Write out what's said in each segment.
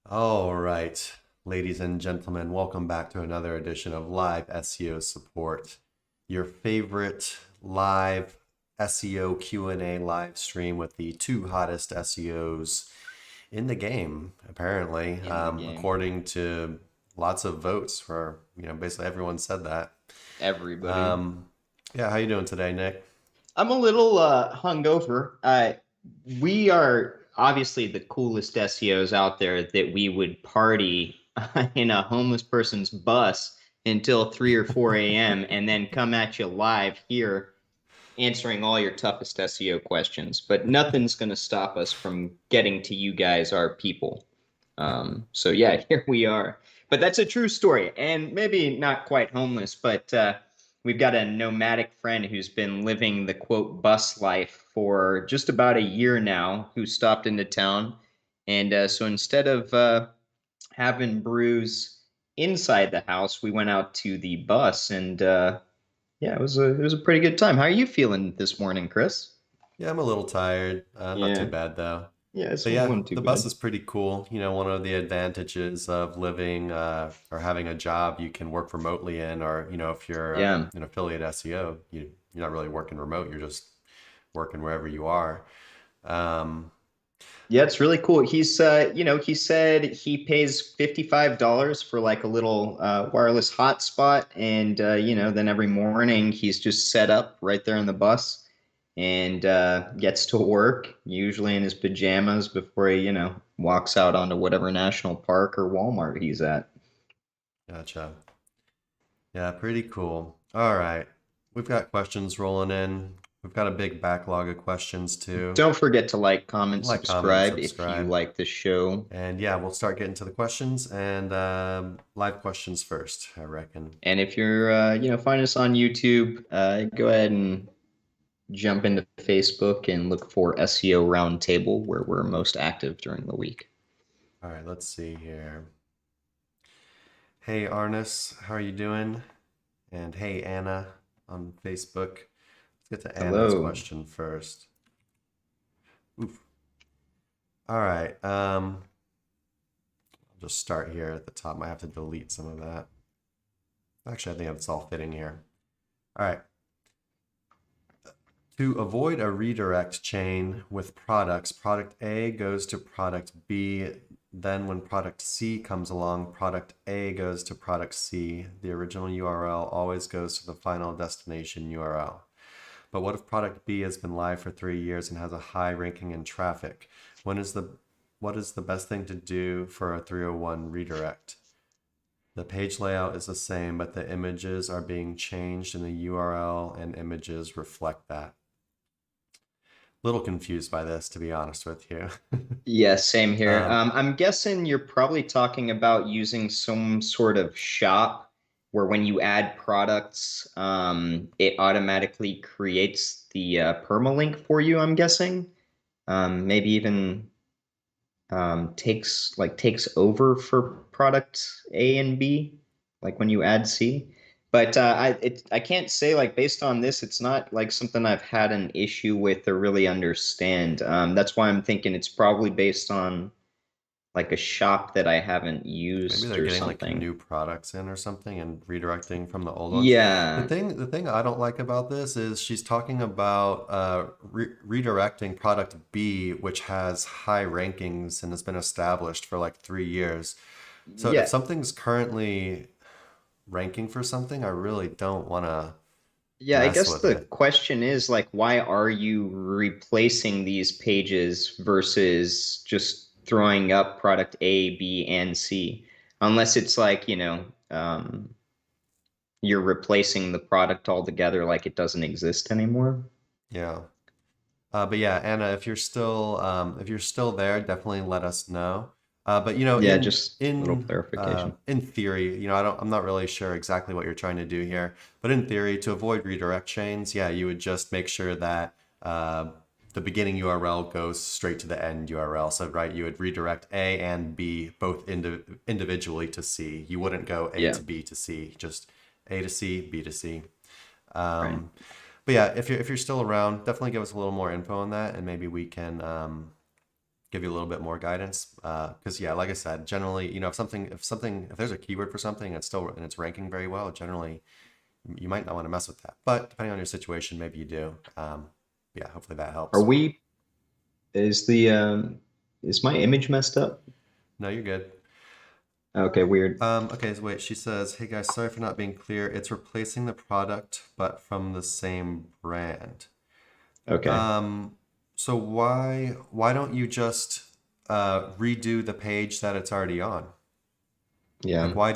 All right, ladies and gentlemen, welcome back to another edition of Live SEO Support, your favorite live SEO Q&A live stream with the two hottest SEOs in the game, apparently, In the game. according to lots of votes where, basically everyone said that. Everybody. Um, yeah, how you doing today, Nick? I'm a little hungover. We are obviously the coolest SEOs out there that we would party in a homeless person's bus until 3 or 4 a.m. and then come at you live here answering all your toughest SEO questions. But nothing's going to stop us from getting to you guys, our people. So yeah, here we are. But that's a true story, and maybe not quite homeless, but we've got a nomadic friend who's been living the quote bus life for just about a year now, who stopped into town, and so instead of having brews inside the house, we went out to the bus, and yeah, it was a pretty good time. How are you feeling this morning, Chris? Yeah, I'm a little tired. Not too Yeah, bad though. yeah, it But yeah, wasn't too the bus bad. is pretty cool. One of the advantages of living or having a job you can work remotely in, or if you're Yeah. an affiliate SEO, you're not really working remote. You're just working wherever you are. Um, Yeah, it's really cool. He said he pays $55 for like a little wireless hotspot, and then every morning he's just set up right there on the bus and gets to work, usually in his pajamas before he, walks out onto whatever national park or Walmart he's at. gotcha. Yeah, pretty cool. All right, we've got questions rolling in. We've got a big backlog of questions too. Don't forget to like, comment, Like, comment, subscribe if you subscribe. like the show. And yeah, we'll start getting to the questions and live questions first, I reckon. And if you're, find us on YouTube, go ahead and jump into Facebook and look for SEO Roundtable, where we're most active during the week. All right, let's see here. Hey Arnis, how are you doing? And hey Anna on Facebook. Let's get to Anna's Hello. question first. Oof. All right. I'll just start here at the top. Might have to delete some of that. Actually, I think it's all fitting here. All right. To avoid a redirect chain with products, product A goes to product B. Then when product C comes along, product A goes to product C. The original URL always goes to the final destination URL. But what if product B has been live for 3 years and has a high ranking in traffic? What is the best thing to do for a 301 redirect? The page layout is the same, but the images are being changed and the URL and images reflect that. Little confused by this, to be honest with you. Yeah, same here. um, I'm guessing you're probably talking about using some sort of shop where when you add products, it automatically creates the permalink for you, I'm guessing. Maybe even takes over for product A and B, like when you add C. But I can't say, like, based on this, it's not like something I've had an issue with or really understand. That's why I'm thinking it's probably based on like a shop that I haven't Maybe used they're or getting like something. new products in or something and redirecting from the old ones. The Yeah. thing, the thing I don't like about this is she's talking about redirecting product B, which has high rankings and has been established for like 3 years. So if Yeah. something's currently ranking for something, I really don't want to Yeah, I mess guess with the it. question is like, why are you replacing these pages versus just throwing up product A, B, and C? Unless it's like, you're replacing the product altogether, like it doesn't exist anymore. Yeah. But yeah, Anna, if you're still there, definitely let us know. But Yeah, just a little clarification. in theory, I'm not really sure exactly what you're trying to do here, but in theory, to avoid redirect chains, yeah, you would just make sure that the beginning URL goes straight to the end URL. So right, you would redirect A and B both individually to C. You wouldn't go A Yeah, to B to C, just A to C, B to C. right. Um, but yeah, if you're still around, definitely give us a little more info on that, and maybe we can give you a little bit more guidance. Because yeah, like I said, generally, if there's a keyword for something and it's ranking very well, generally you might not want to mess with that. But depending on your situation, maybe you do. Yeah, hopefully that Are helps. we, is my image messed up? No, you're good. Okay, weird. Okay, so wait, she says, "Hey guys, sorry for not being clear. It's replacing the product, but from the same brand." Okay. So why don't you just redo the page that it's already on? Like, Yeah. why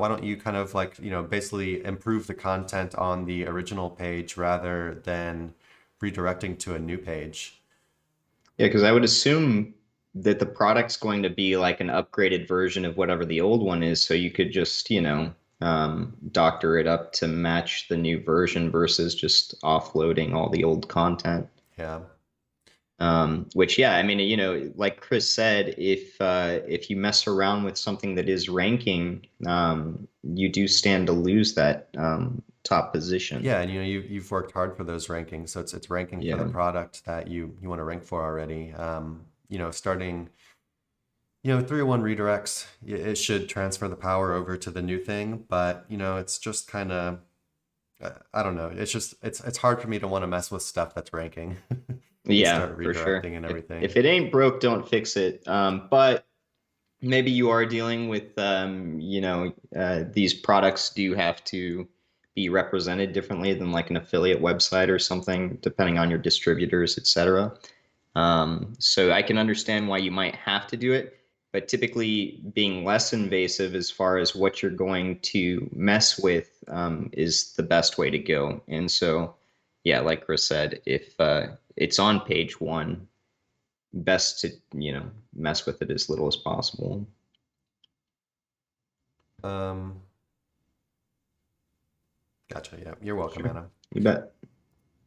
don't you kind of like, basically improve the content on the original page rather than redirecting to a new page? Yeah, because I would assume that the product's going to be like an upgraded version of whatever the old one is. So you could just, doctor it up to match the new version versus just offloading all the old content. Yeah. Which, yeah, I mean, like Chris said, if you mess around with something that is ranking, you do stand to lose that top position. Yeah, and you've worked hard for those rankings, so it's ranking for the Yeah. product that you want to rank for already. Starting 301 redirects, it should transfer the power over to the new thing, but it's just kind of I don't know. It's hard for me to want to mess with stuff that's ranking and Yeah, start for sure. redirecting and If everything. it ain't broke, don't fix it. But maybe you are dealing with, these products do have to be represented differently than like an affiliate website or something, depending on your distributors, etc. So I can understand why you might have to do it, but typically being less invasive as far as what you're going to mess with is the best way to go. And so, yeah, like Chris said, if it's on page one, best to, mess with it as little as possible. Um, Gotcha. Yeah, you're welcome, Sure. Anna. You bet.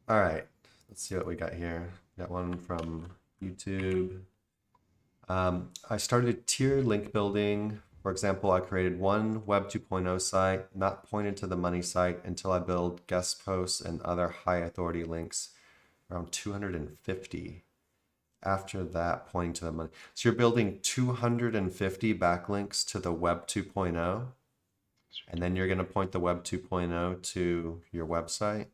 All right, let's see what we got here. Got one from YouTube. I started tiered link building. For example, I created one Web 2.0 site, not pointed to the money site, until I build guest posts and other high authority links, around 250. After that, pointing to the money. So you're building 250 backlinks to the Web 2.0, and then you're going to point the Web 2.0 to your website.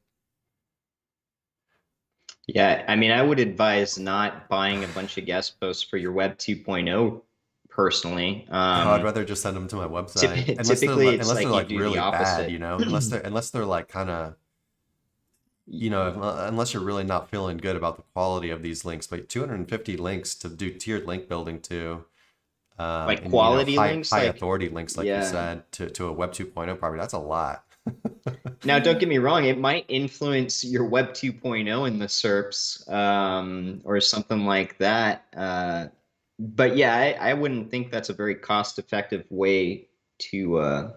Yeah, I mean, I would advise not buying a bunch of guest posts for your Web 2.0 personally. Oh, I'd rather just send them to my website, Typically, it's unless they're like you like do the really bad, opposite. unless they're like kind of, unless you're really not feeling good about the quality of these links. But 250 links to do tiered link building to, Like and quality links, high like, authority links, like you yeah. said, to a Web 2.0 property, that's a lot. Now, don't get me wrong, it might influence your Web 2.0 in the SERPs, or something like that. But yeah, I wouldn't think that's a very cost-effective way to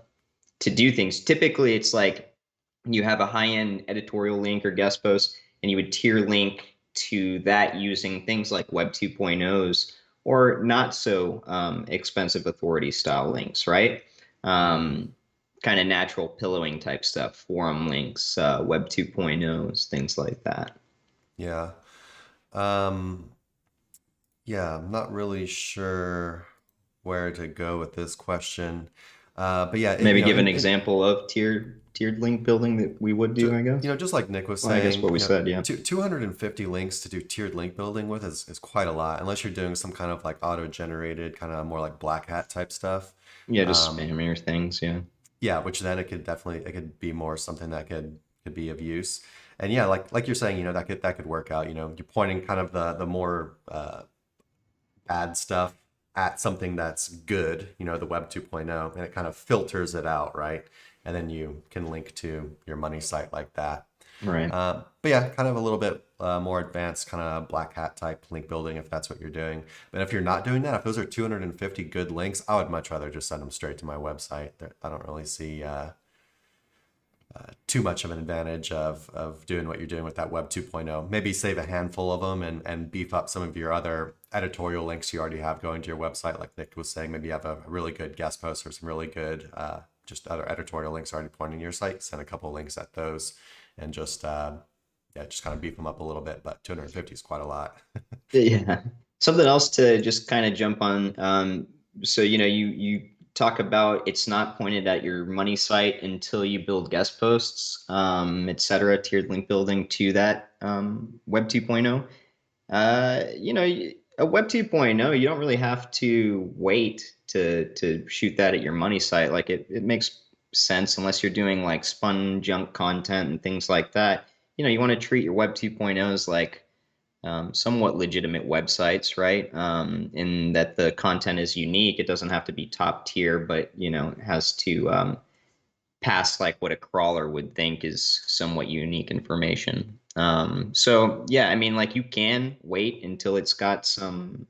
do things. Typically, it's like you have a high-end editorial link or guest post, and you would tier link to that using things like Web 2.0s or not so expensive authority style links, right? Hmm. Kind of natural pillowing type stuff, forum links, Web 2.0s, things like that. Yeah. Um, yeah, I'm not really sure where to go with this question. But yeah, Maybe give an example of tiered link building that we would do, I guess. just like Nick was Well, I guess saying, what we said, yeah. 250 links to do tiered link building with is quite a lot, unless you're doing some kind of like auto-generated, kind of more like black hat type stuff. Yeah, just Um, spammier things, yeah. yeah, which then it could be more something that could be of use. And yeah, like you're saying, that could work out. You're pointing kind of the more bad stuff at something that's good, the Web 2.0, and it kind of filters it out, right? And then you can link to your money site like that. Right. But yeah, kind of a little bit more advanced, kind of black hat type link building if that's what you're doing. But if you're not doing that, if those are 250 good links, I would much rather just send them straight to my website. I don't really see too much of an advantage of doing what you're doing with that Web 2.0. Maybe save a handful of them and beef up some of your other editorial links you already have going to your website. Like Nick was saying, maybe you have a really good guest post or some really good just other editorial links already pointing to your site. Send a couple of links at those and just kind of beef them up a little bit. But 250 is quite a lot. Yeah. Something else to just kind of jump on. So, you talk about it's not pointed at your money site until you build guest posts, et cetera, tiered link building to that Web 2.0. A Web 2.0, you don't really have to wait to shoot that at your money site. Like it makes sense unless you're doing like spun junk content and things like that. You want to treat your Web 2.0s like somewhat legitimate websites, right? In that the content is unique. It doesn't have to be top tier, but it has to pass like what a crawler would think is somewhat unique information. So yeah, I mean, like you can wait until it's got some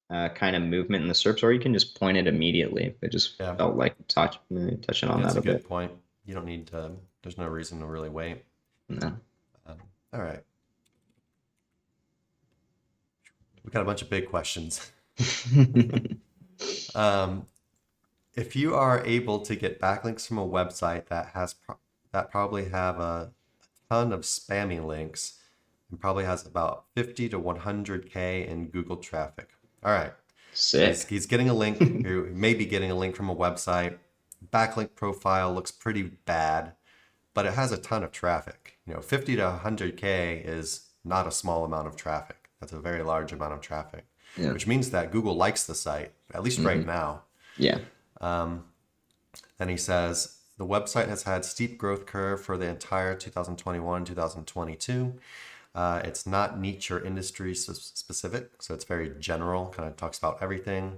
kind of movement in the SERPs, or you can just point it immediately. I just Yeah, felt like touching on yeah, that's that a a good bit. point. You don't need to. There's no reason to really wait. No. Um, all right, we got a bunch of big questions. Um, if you are able to get backlinks from a website that probably have a ton of spammy links and probably has about 50 to 100K in Google traffic. All right. So he's, Sick. he's getting a link, he may be getting a link from a website. Backlink profile looks pretty bad, but it has a ton of traffic. 50 to 100K is not a small amount of traffic. That's a very large amount of traffic, Yeah. which means that Google likes the site, at least right Hmm. now. Yeah. Um, then he says the website has had steep growth curve for the entire 2021, 2022. It's not niche or industry specific, so it's very general, kind of talks about everything.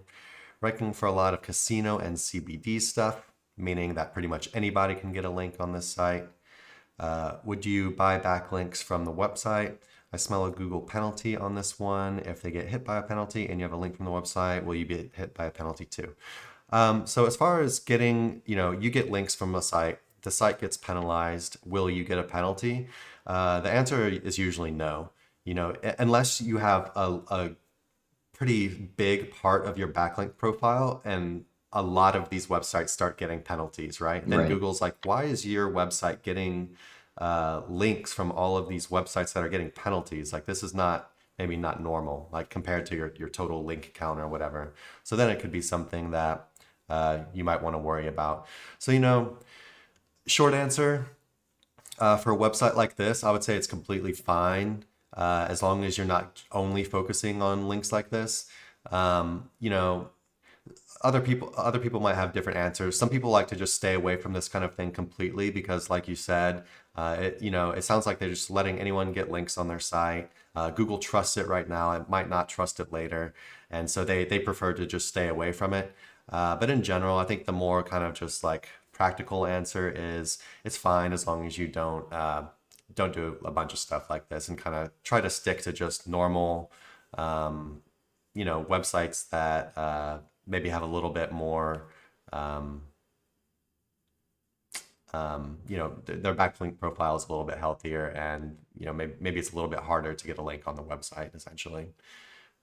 Ranking for a lot of casino and CBD stuff, meaning that pretty much anybody can get a link on this site. Would you buy backlinks from the website? I smell a Google penalty on this one. If they get hit by a penalty and you have a link from the website, will you be hit by a penalty too? So as far as getting, you get links from a site, the site gets penalized. Will you get a penalty? The answer is usually no. Unless you have a pretty big part of your backlink profile, and a lot of these websites start getting penalties, right? Then Right. Google's like, why is your website getting links from all of these websites that are getting penalties? Like, this is maybe not normal, like compared to your total link count or whatever. So then it could be something that you might want to worry about. So, short answer, for a website like this, I would say it's completely fine, as long as you're not only focusing on links like this. Other people might have different answers. Some people like to just stay away from this kind of thing completely because, like you said, it sounds like they're just letting anyone get links on their site. Google trusts it right now. It might not trust it later, and so they prefer to just stay away from it. But in general, I think the more kind of just like practical answer is it's fine as long as you don't do a bunch of stuff like this and kind of try to stick to just normal, websites that maybe have a little bit more, um, their backlink profile is a little bit healthier, and maybe it's a little bit harder to get a link on the website essentially.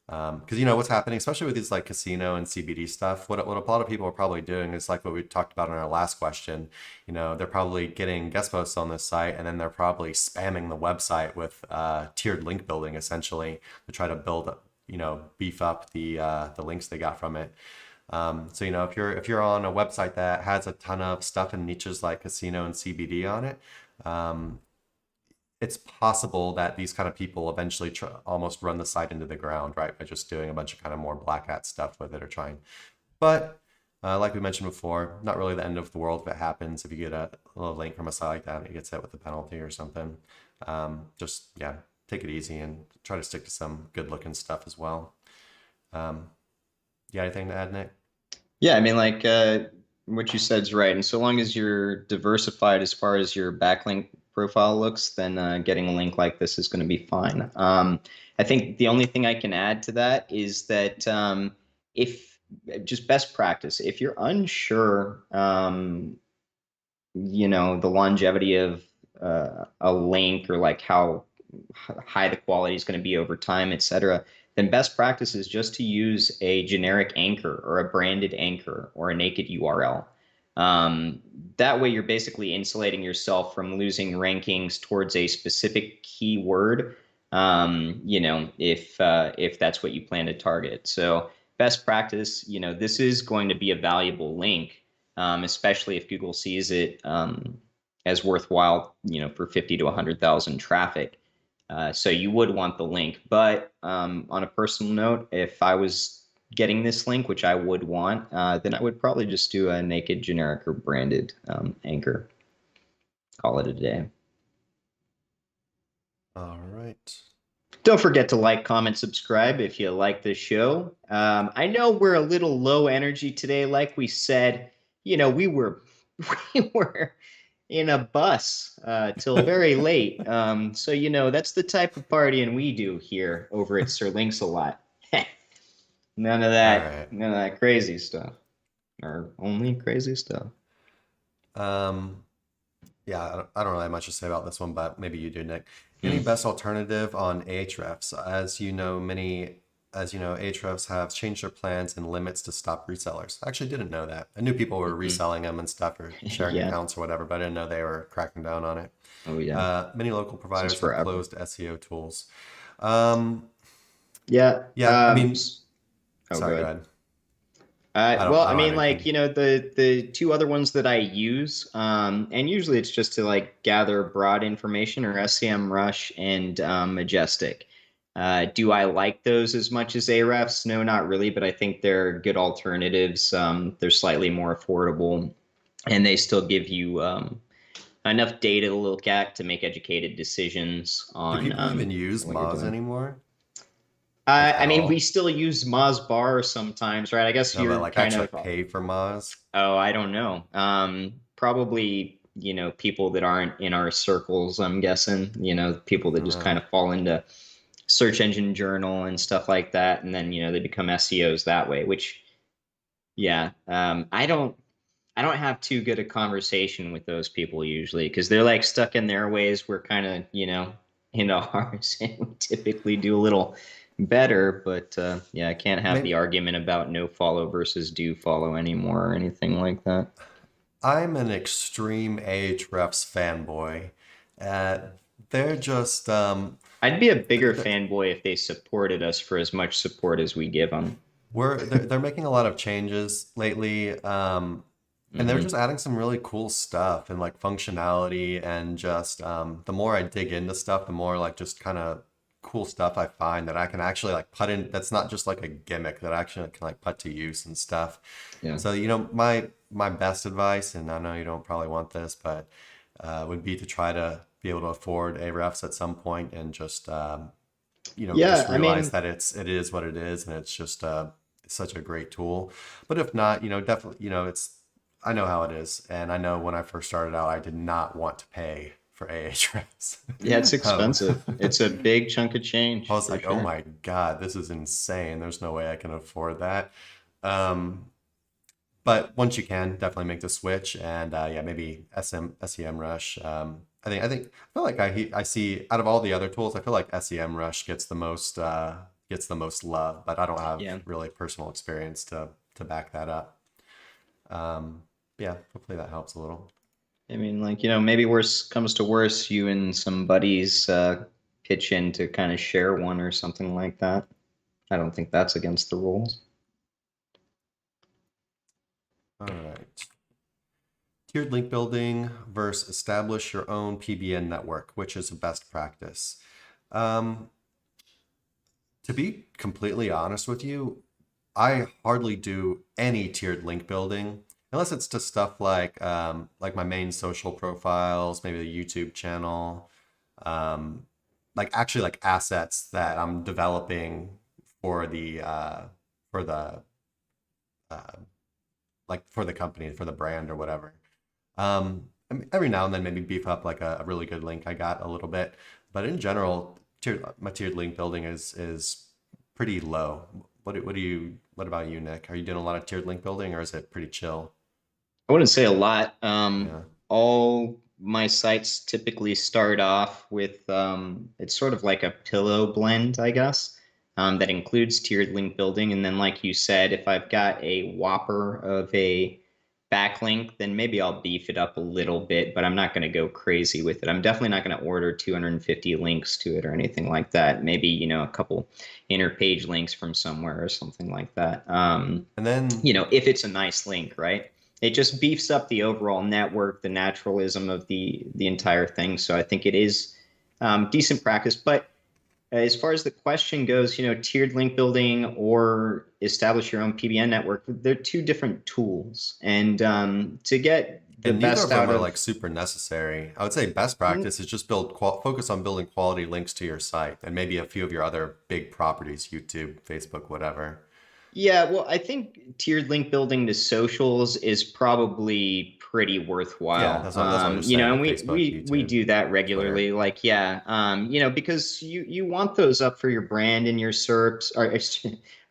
Because what's happening, especially with these like casino and CBD stuff, what a lot of people are probably doing is like what we talked about in our last question. They're probably getting guest posts on this site, and then they're probably spamming the website with tiered link building essentially to try to build up, beef up the links they got from it. So if you're on a website that has a ton of stuff in niches like casino and CBD on it, um, it's possible that these kind of people eventually almost run the site into the ground, right? By just doing a bunch of kind of more black hat stuff with it or trying. But like we mentioned before, not really the end of the world if it happens. If you get a little link from a site like that and it gets hit with a penalty or something, just, yeah, take it easy and try to stick to some good looking stuff as well. You got anything to add, Nick? Yeah, I mean, like what you said is right. And so long as you're diversified as far as your backlink profile looks, then getting a link like this is going to be fine. I think the only thing I can add to that is that if just best practice, if you're unsure, the longevity of a link or like how high the quality is going to be over time, et cetera, then best practice is just to use a generic anchor or a branded anchor or a naked URL. That way, you're basically insulating yourself from losing rankings towards a specific keyword if that's what you plan to target. So best practice, this is going to be a valuable link, especially if Google sees it as worthwhile, for 50 to 100,000 traffic. So you would want the link. But on a personal note, if I was getting this link, which I would want, then I would probably just do a naked, generic, or branded anchor. Call it a day. All right. Don't forget to like, comment, subscribe if you like the show. I know we're a little low energy today. Like we said, we were in a bus till very late. So that's the type of partying we do here over at Sir Links a Lot. None of that, none of that crazy stuff, or only crazy stuff. Yeah, I don't really have much to say about this one, but maybe you do, Nick. Any best alternative on Ahrefs? As you know, Ahrefs have changed their plans and limits to stop resellers. I actually didn't know that. I knew people were reselling them and stuff, or sharing accounts or whatever, but I didn't know they were cracking down on it. Oh yeah. Many local providers have closed SEO tools. Yeah. I mean, Oh, sorry, go go ahead. ahead. Well, I don't mean, have like, anything. the two other ones that I use, and usually it's just to like gather broad information, or SEMrush and Majestic. Do I like those as much as Ahrefs? No, not really, but I think they're good alternatives. They're slightly more affordable, and they still give you enough data to look at to make educated decisions Do on people even use what you're Moz doing. anymore? Like I at mean, we all? still use Mozbar sometimes, right? I guess No, but you're like kind actually of, pay for Moz? oh, I don't know. Probably, people that aren't in our circles, I'm guessing, people that I don't just know. kind of fall into search engine journal and stuff like that. And then, they become SEOs that way, which, yeah, I don't have too good a conversation with those people usually, because they're like stuck in their ways. We're kind of, into ours, and we typically do a little better. But yeah, I can't have the Maybe argument about no follow versus do follow anymore or anything like that. I'm an extreme Ahrefs fanboy. Uh, they're just I'd be a bigger th fanboy if they supported us for as much support as we give them. they're making a lot of changes lately, and they're Hmm. just adding some really cool stuff and like functionality, and just the more I dig into stuff, the more like just kind of cool stuff I find that I can actually like put in. That's not just like a gimmick that I actually can like put to use and stuff. Yeah. So my best advice, and I know you don't probably want this, but would be to try to be able to afford Ahrefs at some point, and just Yeah. just I realize mean, that it is what it is, and it's just such a great tool. But if not, definitely, it's I know how it is, and I know when I first started out, I did not want to pay for Ahrefs. yeah, it's um, expensive. It's a big chunk of I change was for like, oh sure. my God, this is insane. There's no way I can afford that. Um, but once you can, definitely make the switch, and yeah, maybe SEMrush. I feel like I see out of all the other tools, I feel like SEMrush gets the most love, but I don't have Yeah. really personal experience to back that up. Um, yeah, hopefully that helps a little. I mean, like, maybe worse comes to worse, you and some buddies pitch in to kind of share one or something like that. I don't think that's against the rules. All right. Tiered link building versus establish your own PBN network, which is a best practice. Um, to be completely honest with you, I hardly do any tiered link building unless it's to stuff like my main social profiles, maybe the YouTube channel, um, like actually like assets that I'm developing for the uh, like for the company, for the brand or whatever. I mean, every now and then maybe beef up like a really good link I got a little bit, but in general, my tiered link building is pretty low. What about you, Nick? Are you doing a lot of tiered link building, or is it pretty chill? I wouldn't say a lot. Yeah. All my sites typically start off with it's sort of like a pillow blend, I guess, that includes tiered link building. And then, like you said, if I've got a whopper of a backlink, then maybe I'll beef it up a little bit, but I'm not going to go crazy with it. I'm definitely not going to order 250 links to it or anything like that. Maybe, you know, a couple interpage links from somewhere or something like that. And then, You know, if it's a nice link, right? It just beefs up the overall network, the naturalism of the entire thing. So I think it is decent practice. But as far as the question goes, you know, tiered link building or establish your own PBN network, they're two different tools. And to get the and neither best of them out are of like super necessary. I would say best practice is just focus on building quality links to your site and maybe a few of your other big properties, YouTube, Facebook, whatever. Yeah, well, I think tiered link building to socials is probably pretty Yeah, worthwhile. that's what I was You saying know, and with Facebook, we YouTube, do that Twitter. regularly. Like, yeah, you know, because you want those up for your brand and your SERPs, or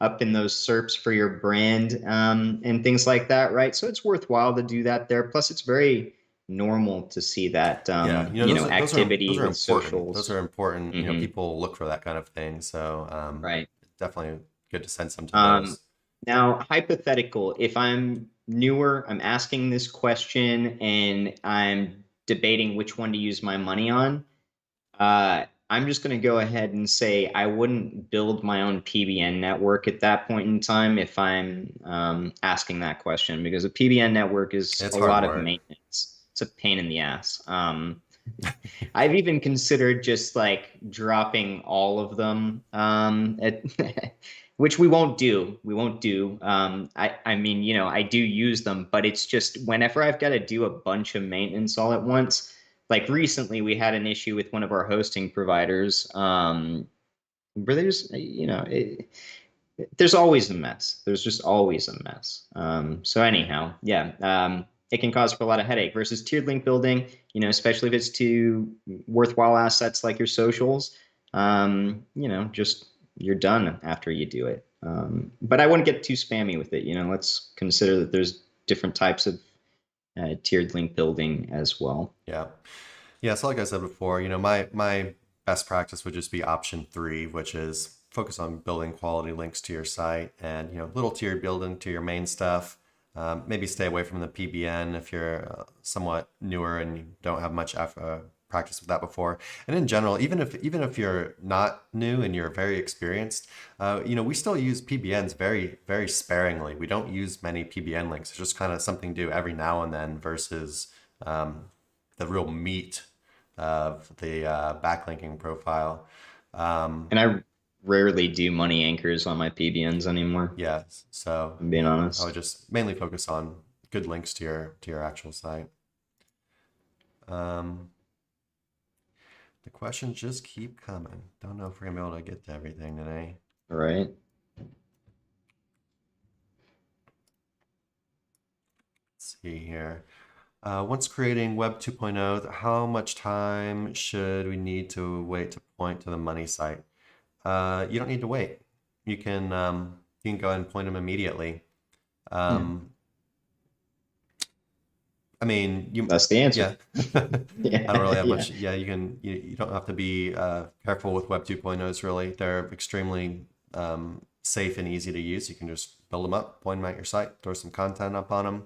up in those SERPs for your brand, and things like that, right? So it's worthwhile to do that there. Plus, it's very normal to see that, Yeah, you know, you know, those activity are with important. Those are socials. important. You know, Hmm. people look for that kind of thing. So Right. definitely good to send some to Um, those. Now, hypothetical, if I'm newer, I'm asking this question and I'm debating which one to use my money on, I'm just going to go ahead and say I wouldn't build my own PBN network at that point in time if I'm asking that question, because a PBN network is It's a hard lot of work. maintenance. It's a pain in the ass. I've even considered just like dropping all of them, which we won't do. We won't do. I mean, you know, I do use them, but it's just whenever I've got to do a bunch of maintenance all at once. Like recently, we had an issue with one of our hosting providers, where there's, you know, there's always a mess. There's just always a mess. So anyhow, yeah, it can cause for a lot of headache versus tiered link building, you know, especially if it's to worthwhile assets like your socials. You know, just you're done after you do it. But I wouldn't get too spammy with it. You know, let's consider that there's different types of tiered link building as well. Yeah. Yeah, so like I said before, you know, my best practice would just be option three, which is focus on building quality links to your site and, you know, little tiered building to your main stuff. Maybe stay away from the PBN if you're somewhat newer and you don't have much practice with that before. And in general, even if you're not new and you're very experienced, you know, we still use PBNs very sparingly. We don't use many PBN links. It's just kind of something to do every now and then versus um, the real meat of the backlinking profile. Um, And I rarely do money anchors on my PBNs anymore, yeah, so I'm you being know, I would honest. just mainly focus on good links to your actual site. Um, the questions just keep coming. Don't know if we're gonna be able to get to everything today. Right. Let's see here. Once creating Web 2.0, how much time should we need to wait to point to the money site? You don't need to wait. You can go ahead and point them immediately. Yeah, Um, I mean, that's the answer. yeah. I don't really Yeah, have yeah. much. Yeah, you don't have to be careful with Web 2.0s really. They're extremely safe and easy to use. You can just build them up, point them at your site, throw some content up on them.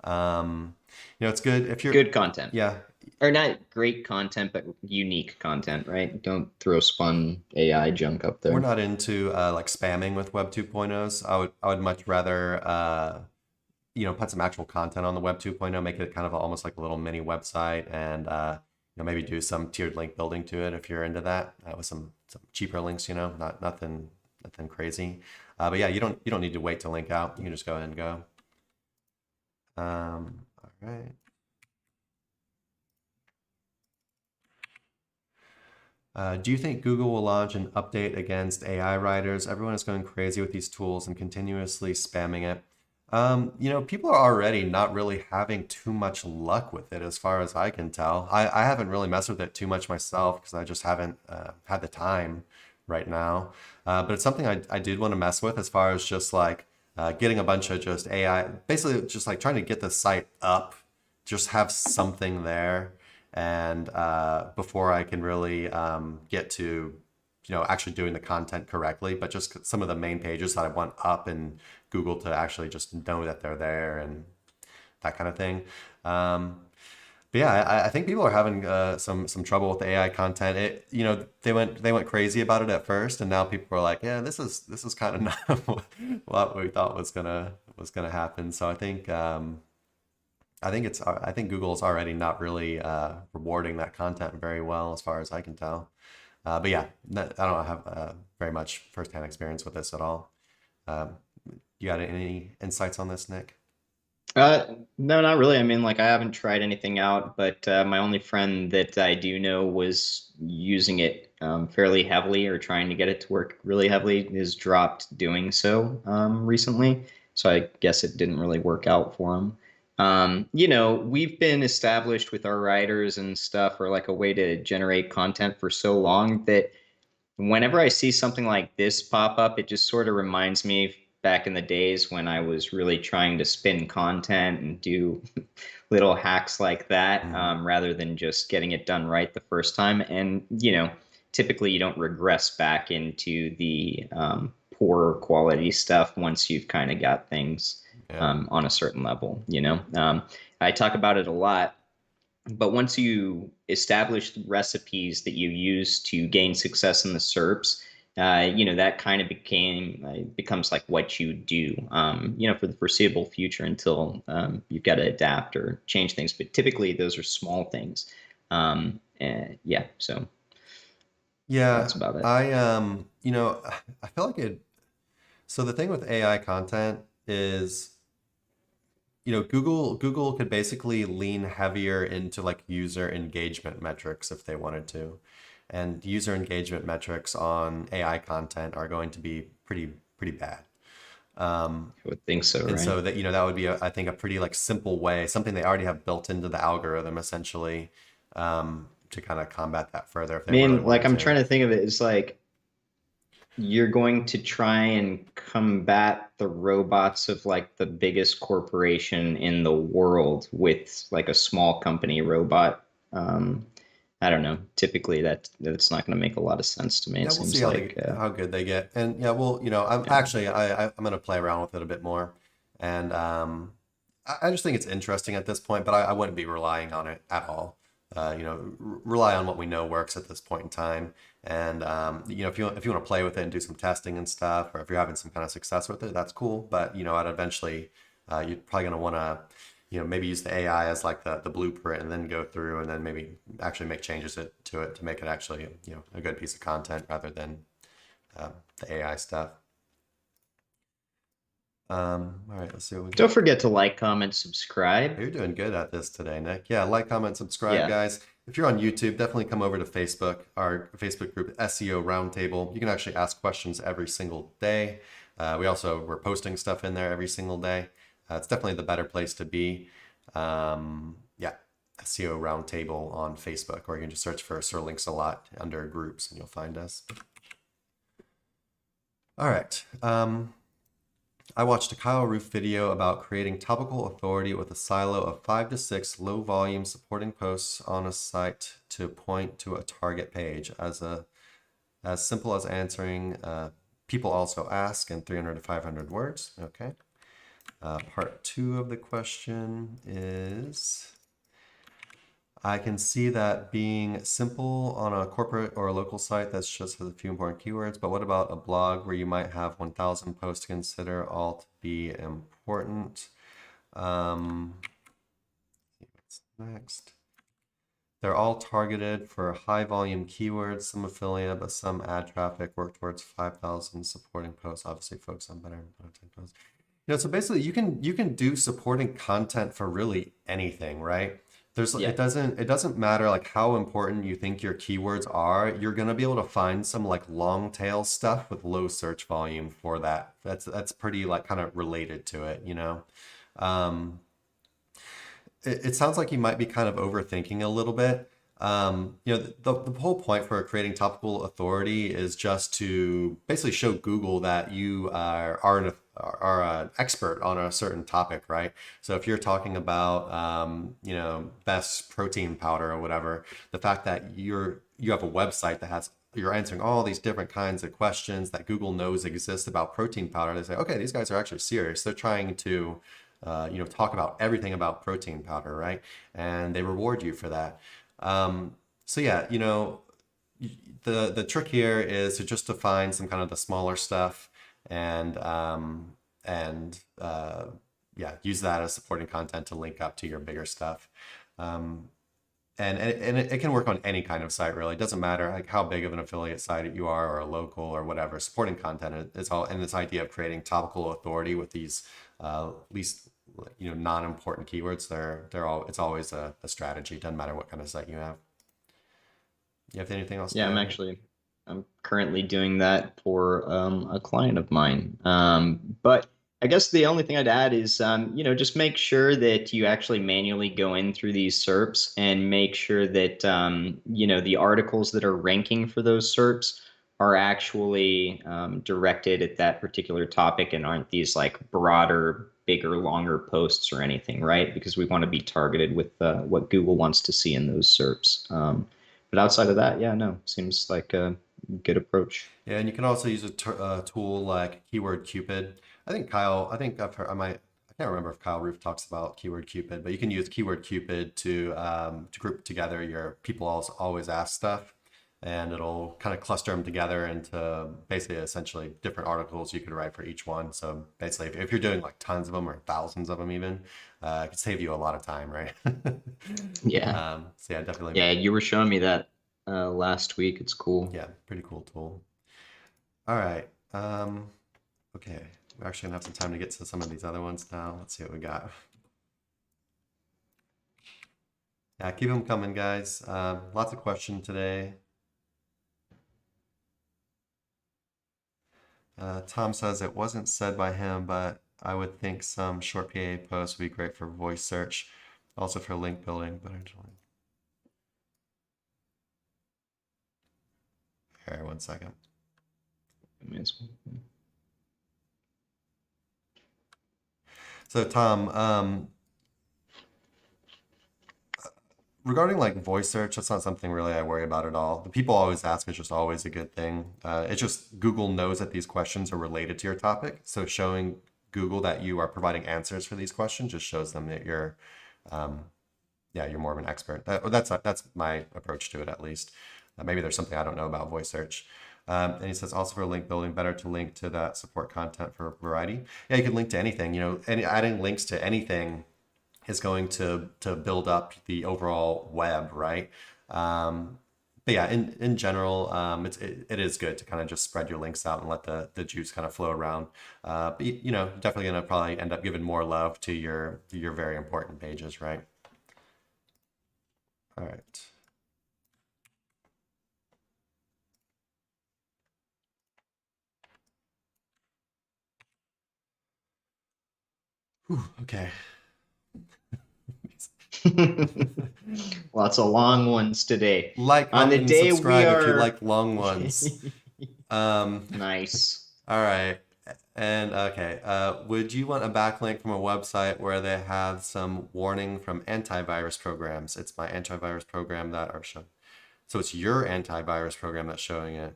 You know, it's good if you're, Good content. yeah, Or not great content, but unique content, right? Don't throw spun AI junk up we're there. not into like spamming with Web 2.0s. I would much rather you know, put some actual content on the Web 2.0, make it kind of almost like a little mini website, and you know, maybe do some tiered link building to it if you're into that with some cheaper links. You know, nothing crazy. But yeah, you don't need to wait to link out. You can just go ahead and go. All right. Do you think Google will launch an update against AI writers? Everyone is going crazy with these tools and continuously spamming it. You know, people are already not really having too much luck with it, as far as I can tell. I haven't really messed with it too much myself because I just haven't had the time right now. But it's something I did want to mess with as far as just like getting a bunch of just AI, basically just like trying to get the site up, just have something there and before I can really get to you know actually doing the content correctly, but just some of the main pages that I want up and Google to actually just know that they're there and that kind of thing. But yeah, I think people are having some trouble with the AI content. They went crazy about it at first, and now people are like, yeah, this is kind of not what we thought was gonna happen. So I think Google's already not really rewarding that content very well, as far as I can tell. But yeah, I don't have very much firsthand experience with this at all. Um, you got any insights on this, Nick? No, not really. I mean, like I haven't tried anything out, but my only friend that I do know was using it fairly heavily or trying to get it to work really heavily is dropped doing so recently. So I guess it didn't really work out for him. We've been established with our writers and stuff or like a way to generate content for so long that whenever I see something like this pop up, it just sort of reminds me back in the days when I was really trying to spin content and do little hacks like that, Mm, rather than just getting it done right the first time. And, typically you don't regress back into the poorer quality stuff once you've kind of got things yeah. on a certain level. I talk about it a lot, but once you establish the recipes that you use to gain success in the SERPs, that kind of becomes like what you do, for the foreseeable future until you've got to adapt or change things. But typically, those are small things. Yeah, so Yeah, that's about it. I feel like it. So the thing with AI content is, Google could basically lean heavier into like user engagement metrics if they wanted to. And user engagement metrics on AI content are going to be pretty bad. Um, I would think so, and right? so that would be I think a pretty like simple way, something they already have built into the algorithm essentially, to kind of combat that further if I they really mean, like wanted I'm to. trying to think of it. It's like you're going to try and combat the robots of like the biggest corporation in the world with like a small company robot. I don't know. Typically, that's not going to make a lot of sense to me. Yeah, It we'll see seems how like, how good they get. And yeah, well, I'm yeah, actually I'm gonna play around with it a bit more, and I just think it's interesting at this point, but I wouldn't be relying on it at all. Rely on what we know works at this point in time, and if you want to play with it and do some testing and stuff, or if you're having some kind of success with it, that's cool. But I'd eventually, you're probably gonna want to, maybe use the AI as like the blueprint, and then go through and then maybe actually make changes to it to make it actually, a good piece of content rather than the AI stuff. All right, let's see what we don't got. forget to like, comment, subscribe. You're doing good at this today, Nick. Yeah, like, comment, subscribe, Yeah. guys. If you're on YouTube, definitely come over to Facebook, our Facebook group, SEO Roundtable. You can actually ask questions every single day. We're posting stuff in there every single day. It's definitely the better place to be. Yeah, SEO Roundtable on Facebook, or you can just search for Sir Links a Lot under groups and you'll find us. All right. I watched a Kyle Roof video about creating topical authority with a silo of 5 to 6 low volume supporting posts on a site to point to a target page as simple as answering people also ask in 300 to 500 words. Okay. Part 2 of the question is, I can see that being simple on a corporate or a local site that's just has a few important keywords, but what about a blog where you might have 1,000 posts to consider all to be important? What's next? They're all targeted for high volume keywords, some affiliate, but some ad traffic. Work towards 5,000 supporting posts. Obviously, focus on better content posts. So basically, you can do supporting content for really anything, right? Yeah. It doesn't matter like how important you think your keywords are. You're gonna be able to find some like long tail stuff with low search volume for that. That's pretty like kind of related to it. Um, it sounds like you might be kind of overthinking a little bit. The whole point for creating topical authority is just to basically show Google that you are an expert on a certain topic, right? So if you're talking about, best protein powder or whatever, the fact that you have a website that you're answering all these different kinds of questions that Google knows exist about protein powder, they say, okay, these guys are actually serious. They're trying to talk about everything about protein powder, right? And they reward you for that. So yeah, the trick here is to just define some kind of the smaller stuff and yeah, use that as supporting content to link up to your bigger stuff. And it can work on any kind of site, really. It doesn't matter like how big of an affiliate site you are or a local or whatever. Supporting content is all, and this idea of creating topical authority with these least non-important keywords. It's always a strategy. Doesn't matter what kind of site you have. You have anything else? Yeah, I'm currently doing that for a client of mine. But I guess the only thing I'd add is, just make sure that you actually manually go in through these SERPs and make sure that, the articles that are ranking for those SERPs are actually directed at that particular topic and aren't these like broader, bigger, longer posts or anything, right? Because we want to be targeted with what Google wants to see in those SERPs. But outside of that, yeah, no, seems like a good approach. Yeah, and you can also use a tool like Keyword Cupid. I think I've heard, I can't remember if Kyle Roof talks about Keyword Cupid, but you can use Keyword Cupid to group together your people always ask stuff, and it'll kind of cluster them together into basically essentially different articles you could write for each one. So basically, if you're doing like tons of them or thousands of them even, it could save you a lot of time, right? Yeah. So yeah, definitely. Yeah, you were showing me that last week. It's cool. Yeah, pretty cool tool. All right. Okay. We're actually gonna have some time to get to some of these other ones now. Let's see what we got. Yeah, keep them coming, guys. Lots of questions today. Tom says it wasn't said by him, but I would think some short PA posts would be great for voice search, also for link building. But here, 1 second. So Tom, regarding like voice search, that's not something really I worry about at all. The people always ask is just always a good thing. It's just Google knows that these questions are related to your topic. So showing Google that you are providing answers for these questions just shows them that you're more of an expert. That's my approach to it, at least. Maybe there's something I don't know about voice search. And he says also for link building, better to link to that support content for variety. Yeah, you can link to anything, and adding links to anything is going to build up the overall web, right? But yeah, in general, it is good to kind of just spread your links out and let the juice kind of flow around. But definitely gonna probably end up giving more love to your very important pages, right? All right. Whew, okay. Lots of long ones today. Like, on the and day subscribe we are... if you like long ones. Nice. All right. And okay, would you want a backlink from a website where they have some warning from antivirus programs? It's my antivirus program that are showing. So it's your antivirus program that's showing it.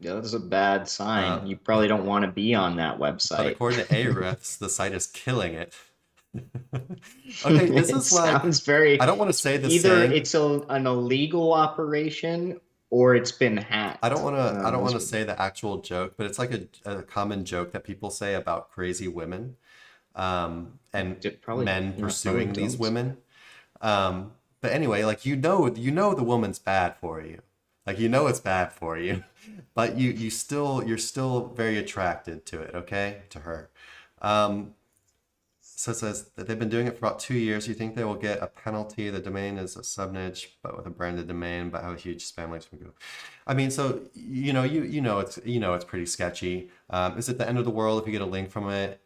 Yeah, that's a bad sign. You probably don't want to be on that website. But according to Ahrefs, the site is killing it. Okay, this is like, sounds very... I don't want to say the either same. It's an illegal operation or it's been hacked. I don't want to say the actual joke, but it's like a common joke that people say about crazy women, and men pursuing these women. But anyway, like the woman's bad for you, like it's bad for you, but you're still very attracted to it, okay, to her. So it says that they've been doing it for about 2 years. You think they will get a penalty? The domain is a subniche, but with a branded domain, but how a huge spam links from Google. I mean, so it's pretty sketchy. Is it the end of the world if you get a link from it?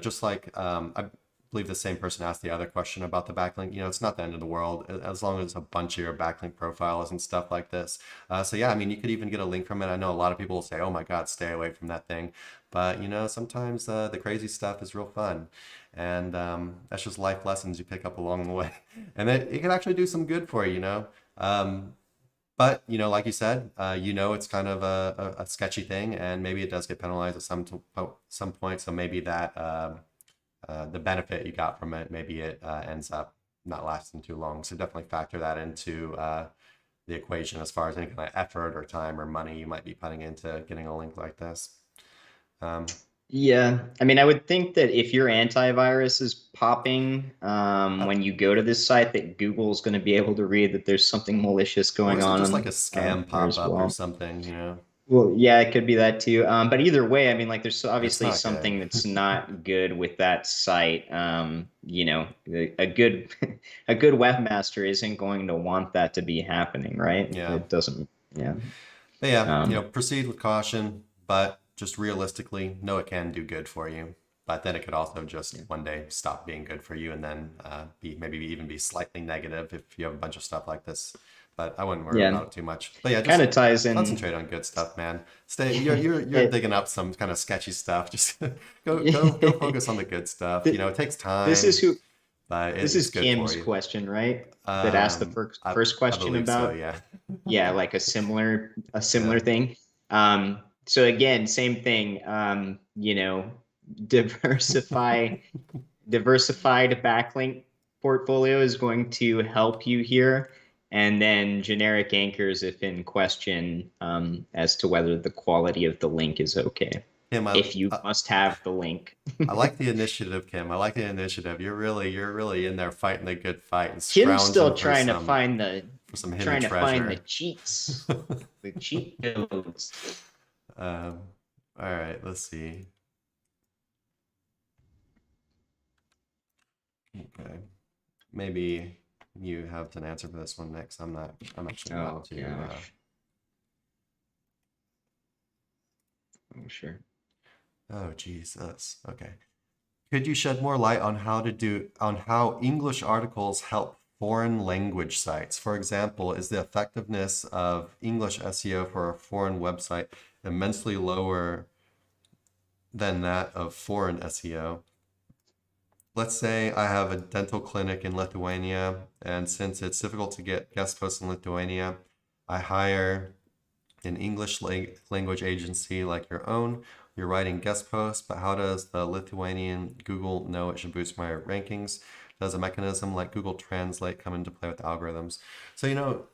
Just like I believe the same person asked the other question about the backlink. It's not the end of the world as long as a bunch of your backlink profiles and stuff like this. So yeah, I mean, you could even get a link from it. I know a lot of people will say, "Oh my God, stay away from that thing." But sometimes the crazy stuff is real fun, and that's just life lessons you pick up along the way, and it can actually do some good for you, But like you said, it's kind of a sketchy thing, and maybe it does get penalized at some point. So maybe that the benefit you got from it, maybe it ends up not lasting too long. So definitely factor that into the equation as far as any kind of effort or time or money you might be putting into getting a link like this. Yeah, I mean, I would think that if your antivirus is popping when you go to this site, that Google's going to be able to read that there's something malicious Or going is it just like on a scam there pop as up or well. something, you know? Well, yeah, it could be that too. But either way, I mean, like, there's It's obviously not good. something that's not good with that site. You know, a good a good webmaster isn't going to want that to be happening, right? Yeah. It doesn't. Yeah. But yeah, Um, proceed with caution, but just realistically, know it can do good for you. But then it could also just one day stop being good for you and then be maybe even be slightly negative if you have a bunch of stuff like this. But I wouldn't worry yeah, about it too much. But yeah, kind just of ties in. concentrate on good stuff, man. You're It, digging up some kind of sketchy stuff. Just go focus on the good stuff. You know, it takes this is time, who but this it's is good for Kim's you. question, right? That asked the first I question believe so, about, yeah. yeah, like a Yeah. similar thing. So again, same thing. You know, diversify diversified backlink portfolio is going to help you here. And then generic anchors if in question, as to whether the quality of the link is okay. Kim, If you must have the link. I like the initiative, Kim. I like the initiative. You're really in there fighting the good fight and Kim's still scrounging for some hidden trying to find the treasure. cheats, the cheat codes. Um, all right, let's see. Okay, maybe you have an answer for this one next. I'm actually Oh not too. gosh. Oh sure. Oh Jesus. Okay. Could you shed more light on how English articles help foreign language sites? For example, is the effectiveness of English SEO for a foreign website immensely lower than that of foreign SEO? Let's say I have a dental clinic in Lithuania, and since it's difficult to get guest posts in Lithuania, I hire an English language agency like your own. You're writing guest posts, but how does the Lithuanian Google know it should boost my rankings? Does a mechanism like Google Translate come into play with algorithms? So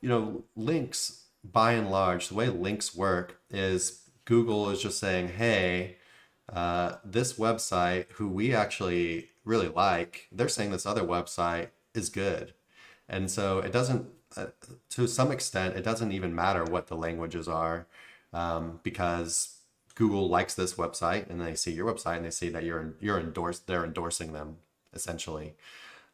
links by and large, the way links work is Google is just saying, hey, this website, who we actually really like, they're saying this other website is good. And so it doesn't, to some extent, it doesn't even matter what the languages are, because Google likes this website and they see your website and they see that they're endorsing them essentially.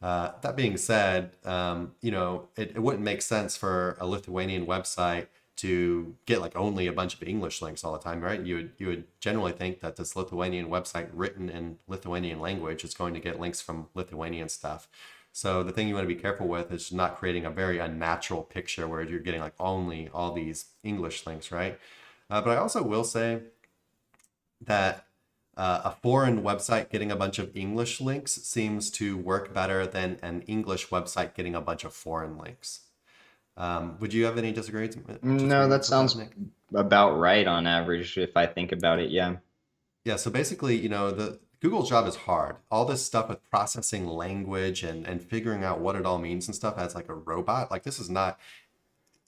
That being said, it wouldn't make sense for a Lithuanian website to get like only a bunch of English links all the time, right? You would generally think that this Lithuanian website written in Lithuanian language is going to get links from Lithuanian stuff. So the thing you want to be careful with is not creating a very unnatural picture where you're getting like only all these English links, right? But I also will say that a foreign website getting a bunch of English links seems to work better than an English website getting a bunch of foreign links. Would you have any No, that disagreements with that, sounds Nick? about right on average if I think about it. Yeah. Yeah, so basically, the Google's job is hard. All this stuff with processing language and figuring out what it all means and stuff as like a robot, like this is not,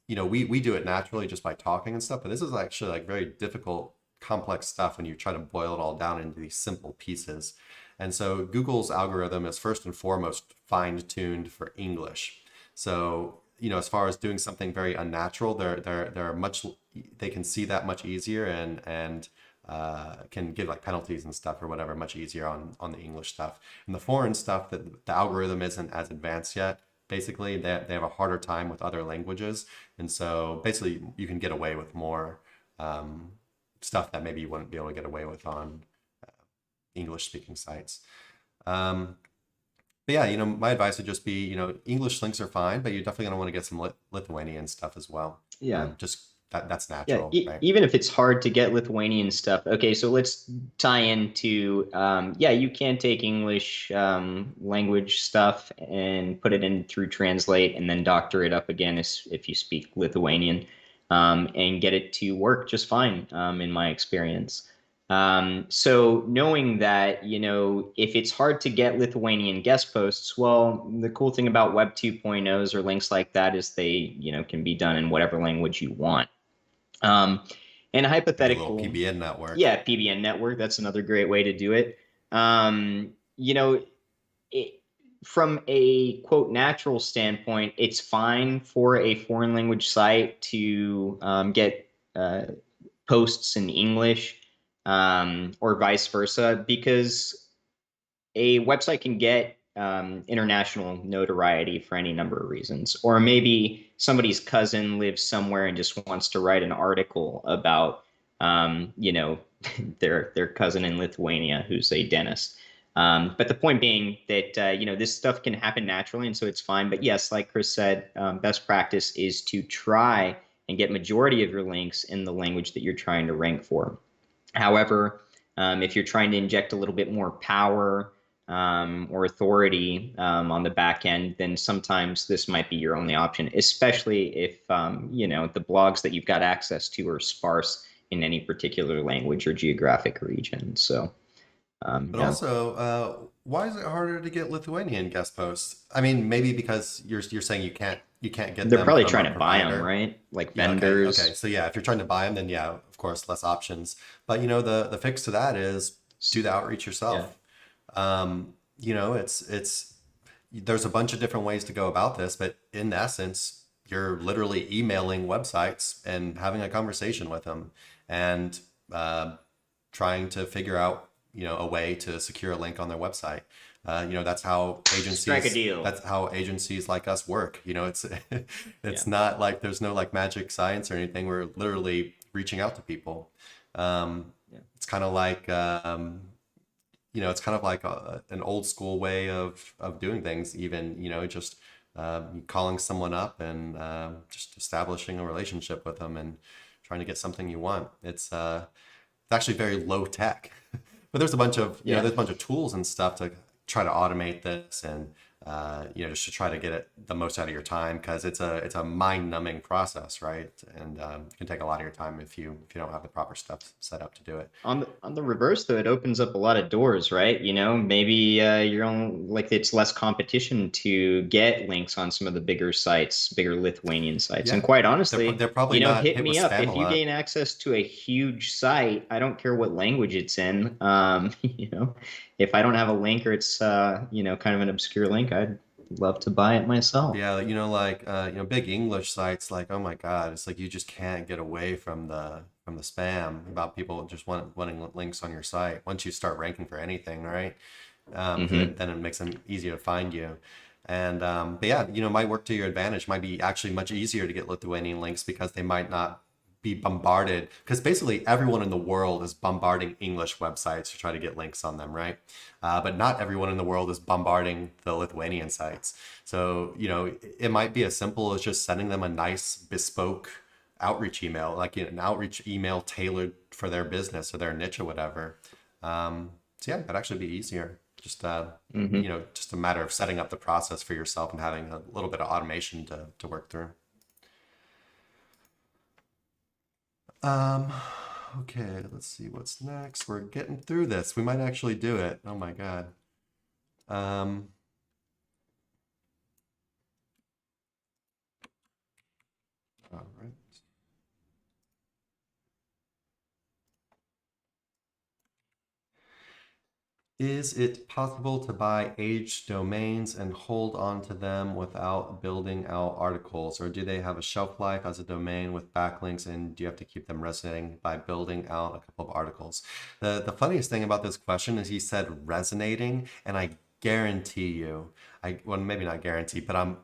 we do it naturally just by talking and stuff, but this is actually like very difficult, complex stuff when you try to boil it all down into these simple pieces. And so Google's algorithm is first and foremost fine-tuned for English. So, as far as doing something very unnatural, they can see that much easier and can give like penalties and stuff or whatever much easier on the English stuff. And the foreign stuff, that the algorithm isn't as advanced yet. Basically, they have a harder time with other languages, and so basically you can get away with more stuff that maybe you wouldn't be able to get away with on English speaking sites. But yeah, my advice would just be, English links are fine, but you're definitely gonna want to get some Lithuanian stuff as well. Yeah. Just that's Yeah, natural, right? even if it's hard to get Lithuanian stuff. Okay, so let's tie into, yeah, you can take English language stuff and put it in through Translate and then doctor it up again if you speak Lithuanian, and get it to work just fine, in my experience. So knowing that, if it's hard to get Lithuanian guest posts, well, the cool thing about Web 2.0s or links like that is they, can be done in whatever language you want. And Like a little hypothetical, PBN network. yeah, PBN network, that's another great way to do it. It, from a quote natural standpoint, it's fine for a foreign language site to get posts in English or vice versa, because a website can get international notoriety for any number of reasons. Or maybe somebody's cousin lives somewhere and just wants to write an article about, their cousin in Lithuania who's a dentist. But the point being that, this stuff can happen naturally, and so it's fine. But yes, like Chris said, best practice is to try and get majority of your links in the language that you're trying to rank for. However, if you're trying to inject a little bit more power or authority on the back end, then sometimes this might be your only option, especially if, the blogs that you've got access to are sparse in any particular language or geographic region. So, But also, why is it harder to get Lithuanian guest posts? I mean, maybe because you're saying you can't get they're them probably from trying a to buy provider. them, right? Like Yeah, vendors. okay. So yeah, if you're trying to buy them, then yeah, of course, less options. But the fix to that is do the outreach yourself. It's there's a bunch of different ways to go about this, but in essence, you're literally emailing websites and having a conversation with them and trying to figure out a way to secure a link on their website. That's how Strike a agencies deal. that's how agencies like us work. It's not like there's no like magic science or anything. We're literally reaching out to people. It's kind of like an old school way of doing things, even just calling someone up and just establishing a relationship with them and trying to get something you want. It's actually very low tech. But there's a bunch of there's a bunch of tools and stuff to try to automate this and just to try to get it the most out of your time, because it's a mind-numbing process, right? And it can take a lot of your time if you don't have the proper stuff set up to do it. On the reverse, though, it opens up a lot of doors, right? Maybe you're on, like, it's less competition to get links on some of the bigger sites, bigger Lithuanian sites. Yeah. And quite honestly, They're probably not hit hit me with up spam if a you lot. gain access to a huge site. I don't care what language it's in. If I don't have a link or it's kind of an obscure link, I'd love to buy it myself. Yeah, big English sites, like, oh my God, it's like you just can't get away from the spam about people just wanting links on your site. Once you start ranking for anything, right? Then it makes them easier to find you. And but yeah, might work to your advantage. Might be actually much easier to get Lithuanian links because they might not be bombarded, because basically everyone in the world is bombarding English websites to try to get links on them, right? But not everyone in the world is bombarding the Lithuanian sites. So, it might be as simple as just sending them a nice bespoke outreach email, like an outreach email tailored for their business or their niche or whatever. So yeah, that'd actually be easier. Just just a matter of setting up the process for yourself and having a little bit of automation to work through. Okay, let's see what's next. We're getting through this. We might actually do it. Oh my God. All right. Is it possible to buy aged domains and hold on to them without building out articles, or do they have a shelf life as a domain with backlinks, and do you have to keep them resonating by building out a couple of articles? The funniest thing about this question is he said resonating, and I guarantee you, well, maybe not guarantee, but I'm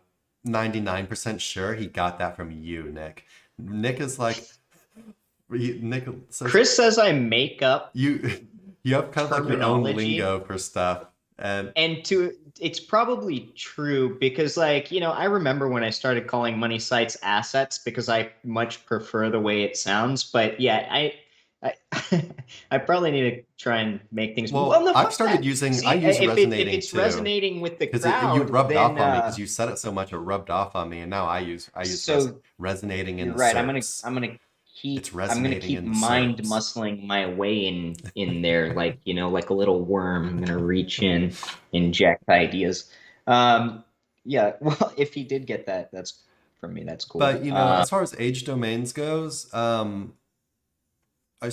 99% sure he got that from you, Nick. Nick is like, Nick says, Chris says I make up you have kind of like your own terminology. lingo for stuff. And it's probably true, because I remember when I started calling money sites assets because I much prefer the way it sounds. But yeah, I probably need to try and make things. well, no, I've fuck started that. using See, I use if resonating it's too, resonating with the because crowd, you rubbed then, off on me because you said it so much, it rubbed off on me, and now I use so resonating in you're the right. SERPs. I'm gonna it's I'm gonna resonating keep in the mind SERPs. muscling my way in there, like, like a little worm. I'm gonna reach in, inject ideas. Yeah, well, if he did get that, that's from me. That's cool. But as far as age domains goes, so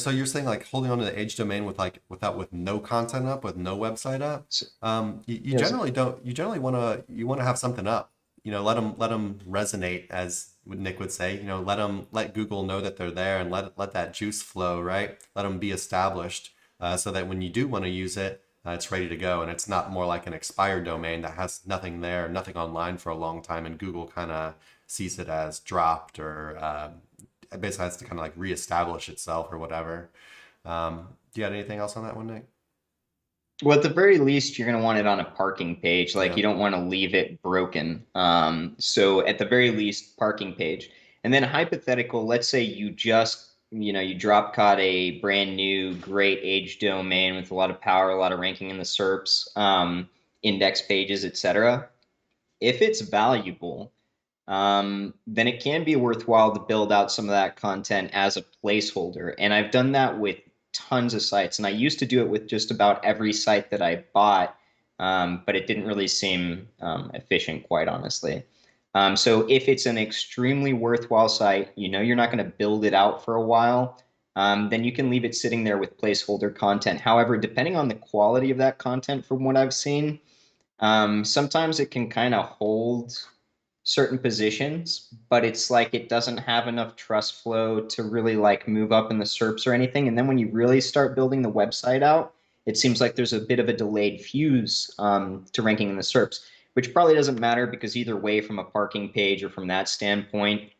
you're saying like holding on to the age domain with no content up, with no website up. So, You yes. generally don't. You generally want to have something up. Let them resonate, as Nick would say. Let Google know that they're there, and let that juice flow, right? Let them be established, so that when you do want to use it, it's ready to go, and it's not more like an expired domain that has nothing there, nothing online for a long time, and Google kind of sees it as dropped, or it basically has to kind of like reestablish itself or whatever. Do you got anything else on that one, Nick? Well, at the very least, you're going to want it on a parking page. Like, Yeah. you don't want to leave it broken. So at the very least, parking page. And then hypothetical, let's say you just, you drop caught a brand new, great age domain with a lot of power, a lot of ranking in the SERPs, index pages, etc. If it's valuable, then it can be worthwhile to build out some of that content as a placeholder. And I've done that with tons of sites. And I used to do it with just about every site that I bought, but it didn't really seem efficient, quite honestly. So if it's an extremely worthwhile site, you're not going to build it out for a while, then you can leave it sitting there with placeholder content. However, depending on the quality of that content, from what I've seen, sometimes it can kind of hold certain positions, but it's like it doesn't have enough trust flow to really like move up in the SERPs or anything. And then when you really start building the website out, it seems like there's a bit of a delayed fuse to ranking in the SERPs, which probably doesn't matter because either way, from a parking page or from that standpoint,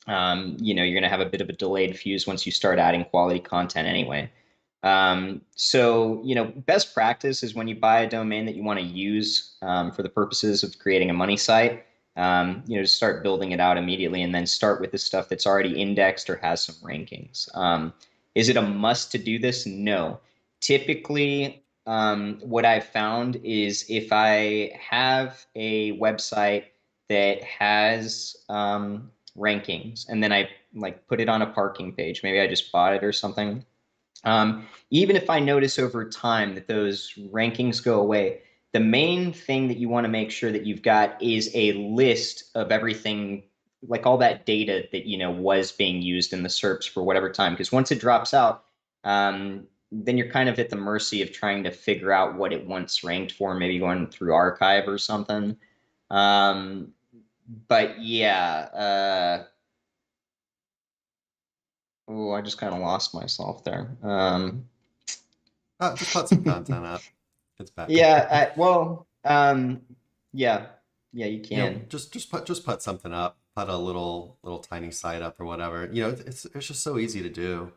you're going to have a bit of a delayed fuse once you start adding quality content anyway. So, best practice is when you buy a domain that you want to use for the purposes of creating a money site, just start building it out immediately and then start with the stuff that's already indexed or has some rankings. Is it a must to do this? No. Typically, what I've found is if I have a website that has rankings and then I like put it on a parking page, maybe I just bought it or something. Even if I notice over time that those rankings go away, the main thing that you want to make sure that you've got is a list of everything, like all that data that was being used in the SERPs for whatever time. Because once it drops out, then you're kind of at the mercy of trying to figure out what it once ranked for, maybe going through archive or something. But yeah, oh, I just kind of lost myself there. Just put some content up. It's back. Yeah, well, yeah, yeah, you can. Just put something up. Put a little tiny site up or whatever. It's just so easy to do.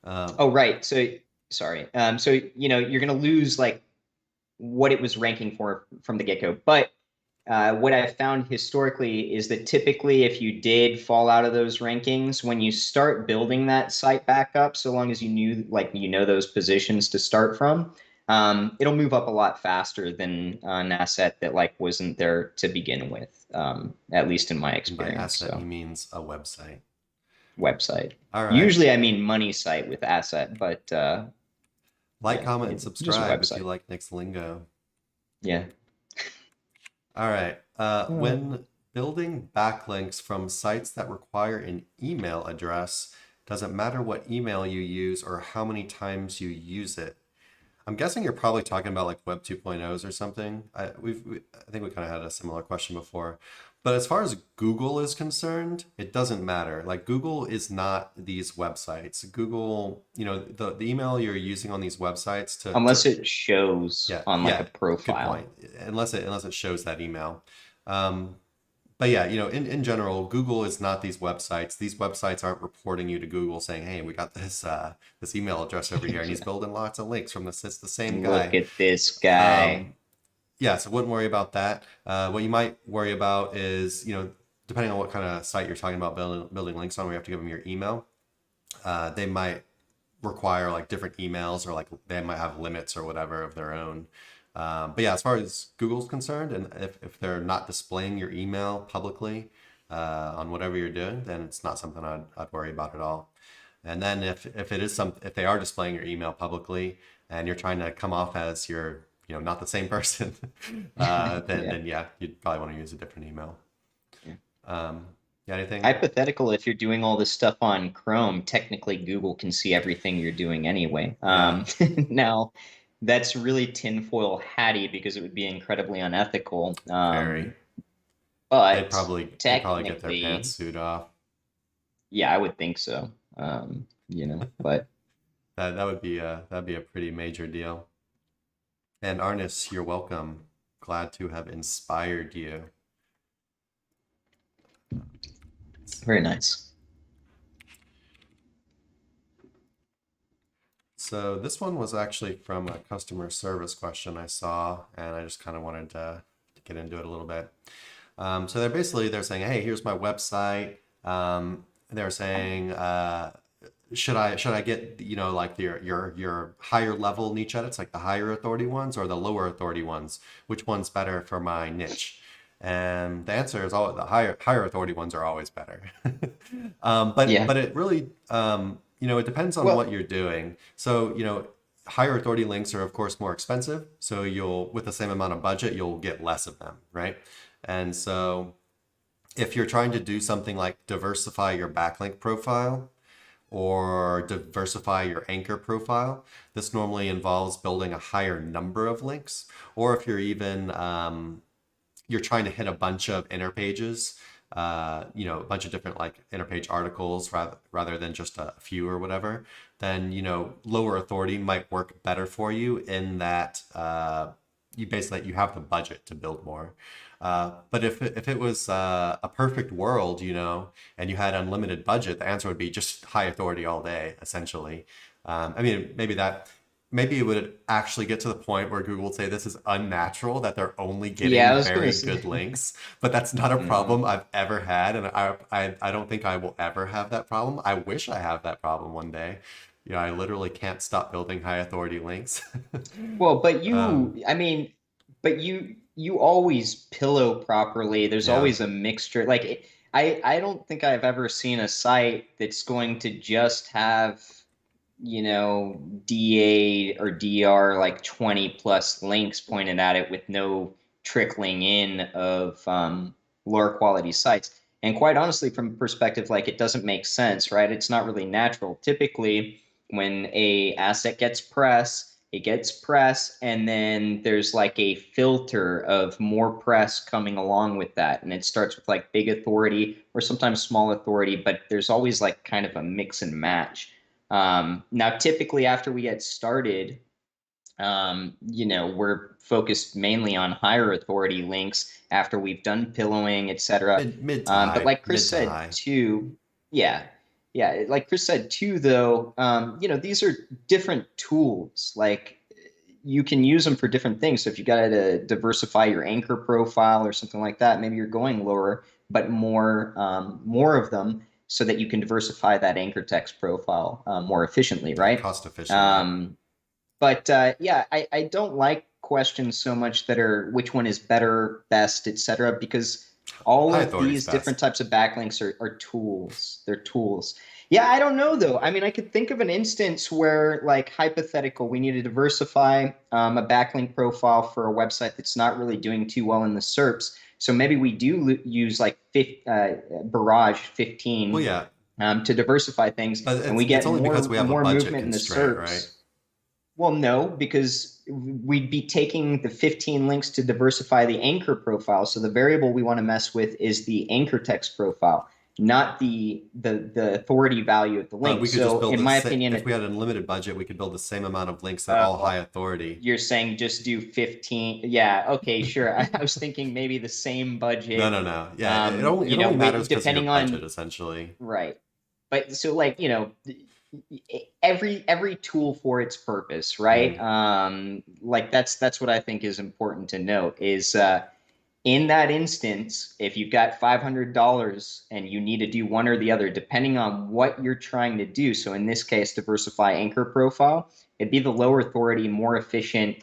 Um, Oh, right. So, sorry. So, you're going to lose like what it was ranking for from the get-go. But what I've found historically is that typically if you did fall out of those rankings, when you start building that site back up, so long as you knew, like, those positions to start from, it'll move up a lot faster than an asset that like wasn't there to begin with, at least in my and by experience. asset, he So means a website. website. All right. Usually I mean money site with asset, but Like, yeah, comment, and just a subscribe if you website. like Nick's lingo. Yeah. All right. Uh, When building backlinks from sites that require an email address, does it matter what email you use or how many times you use it? I'm guessing you're probably talking about like Web 2.0s or something. I think we kind of had a similar question before. But as far as Google is concerned, it doesn't matter. Like Google is not these websites. Google, the email you're using on these websites unless it shows yeah, on like a yeah, good point. profile. Unless it shows that email. Um, but yeah, in general, Google is not these websites. These websites aren't reporting you to Google saying, "Hey, we got this email address over here, and he's Yeah. building lots of links from this. It's the same Look guy." at this guy. Yeah, so wouldn't worry about that. What you might worry about is, depending on what kind of site you're talking about building links on, where you have to give them your email. They might require like different emails, or like they might have limits or whatever of their own. But yeah, as far as Google's concerned, and if they're not displaying your email publicly on whatever you're doing, then it's not something I'd worry about at all. And then if it is if they are displaying your email publicly and you're trying to come off as you're, not the same person, Yeah. then yeah, you'd probably want to use a different email. Yeah. Yeah, anything? Hypothetical, if you're doing all this stuff on Chrome, technically Google can see everything you're doing anyway. Yeah, Now, that's really tinfoil hatty because it would be incredibly unethical. very. They'd But probably get their pants technically, suit off. yeah, I would think so. But That'd be a pretty major deal. And Arnis, you're welcome. Glad to have inspired you. very nice. So this one was actually from a customer service question I saw, and I just kind of wanted to get into it a little bit. So they're saying, hey, here's my website. They're saying, should I get, like your higher level niche edits, like the higher authority ones or the lower authority ones? Which one's better for my niche? And the answer is all the higher authority ones are always better. Yeah. But it really it depends on Well, what you're doing. So, higher authority links are of course more expensive. So with the same amount of budget, you'll get less of them, right? And so if you're trying to do something like diversify your backlink profile or diversify your anchor profile, this normally involves building a higher number of links. Or if you're even you're trying to hit a bunch of inner pages, a bunch of different like inner page articles rather than just a few or whatever, then lower authority might work better for you in that you have the budget to build more. But if it was a perfect world, and you had unlimited budget, the answer would be just high authority all day, essentially. I mean, maybe it would actually get to the point where Google would say this is unnatural, that they're only yeah, I getting was gonna very say. good links, but that's not a Mhm. problem I've ever had, and I don't think I will ever have that problem. I wish I have that problem one day. I literally can't stop building high authority links. Well, um, I mean, but you always pillow properly. There's yeah, always a mixture. Like I don't think I've ever seen a site that's going to just have, DA or DR like 20 plus links pointed at it with no trickling in of lower quality sites. And quite honestly, from a perspective, like it doesn't make sense, right? It's not really natural. Typically, when a asset gets press, it gets press, and then there's like a filter of more press coming along with that. And it starts with like big authority or sometimes small authority, but there's always like kind of a mix and match. Now, typically after we get started, we're focused mainly on higher authority links after we've done pillowing, etc. But like Chris mid to said high. too, yeah, yeah, like Chris said too, though, these are different tools. Like you can use them for different things. So if you got to diversify your anchor profile or something like that, maybe you're going lower, but more of them so that you can diversify that anchor text profile more efficiently, Yeah, right? cost efficiently. Um, but yeah, I don't like questions so much that are which one is better, best, etc. Because all High of authority is these different best. types of backlinks are tools. They're tools. Yeah, I don't know though. I mean, I could think of an instance where, like, hypothetical, we need to diversify a backlink profile for a website that's not really doing too well in the SERPs. So maybe we do use like Barrage Well, 15 yeah, to diversify things, but and we it's get only because we have a more budget movement in the constraint, right? SERPs. Well, no, because we'd be taking the 15 links to diversify the anchor profile. So the variable we want to mess with is the anchor text profile, not the authority value of the But link. we could just So build in my if opinion, we had an unlimited budget, we could build the same amount of links that are all uh, high authority. you're saying just do 15. Yeah, okay, sure. I was thinking maybe the same No, budget, no, no. Yeah, it only matters because of your depending budget, on, essentially. right. But so, like, every tool for its purpose, right? Hmm. Like that's what I think is important to note is in that instance, if you've got $500 and you need to do one or the other, depending on what you're trying to do. So in this case, diversify anchor profile, it'd be the lower authority, more efficient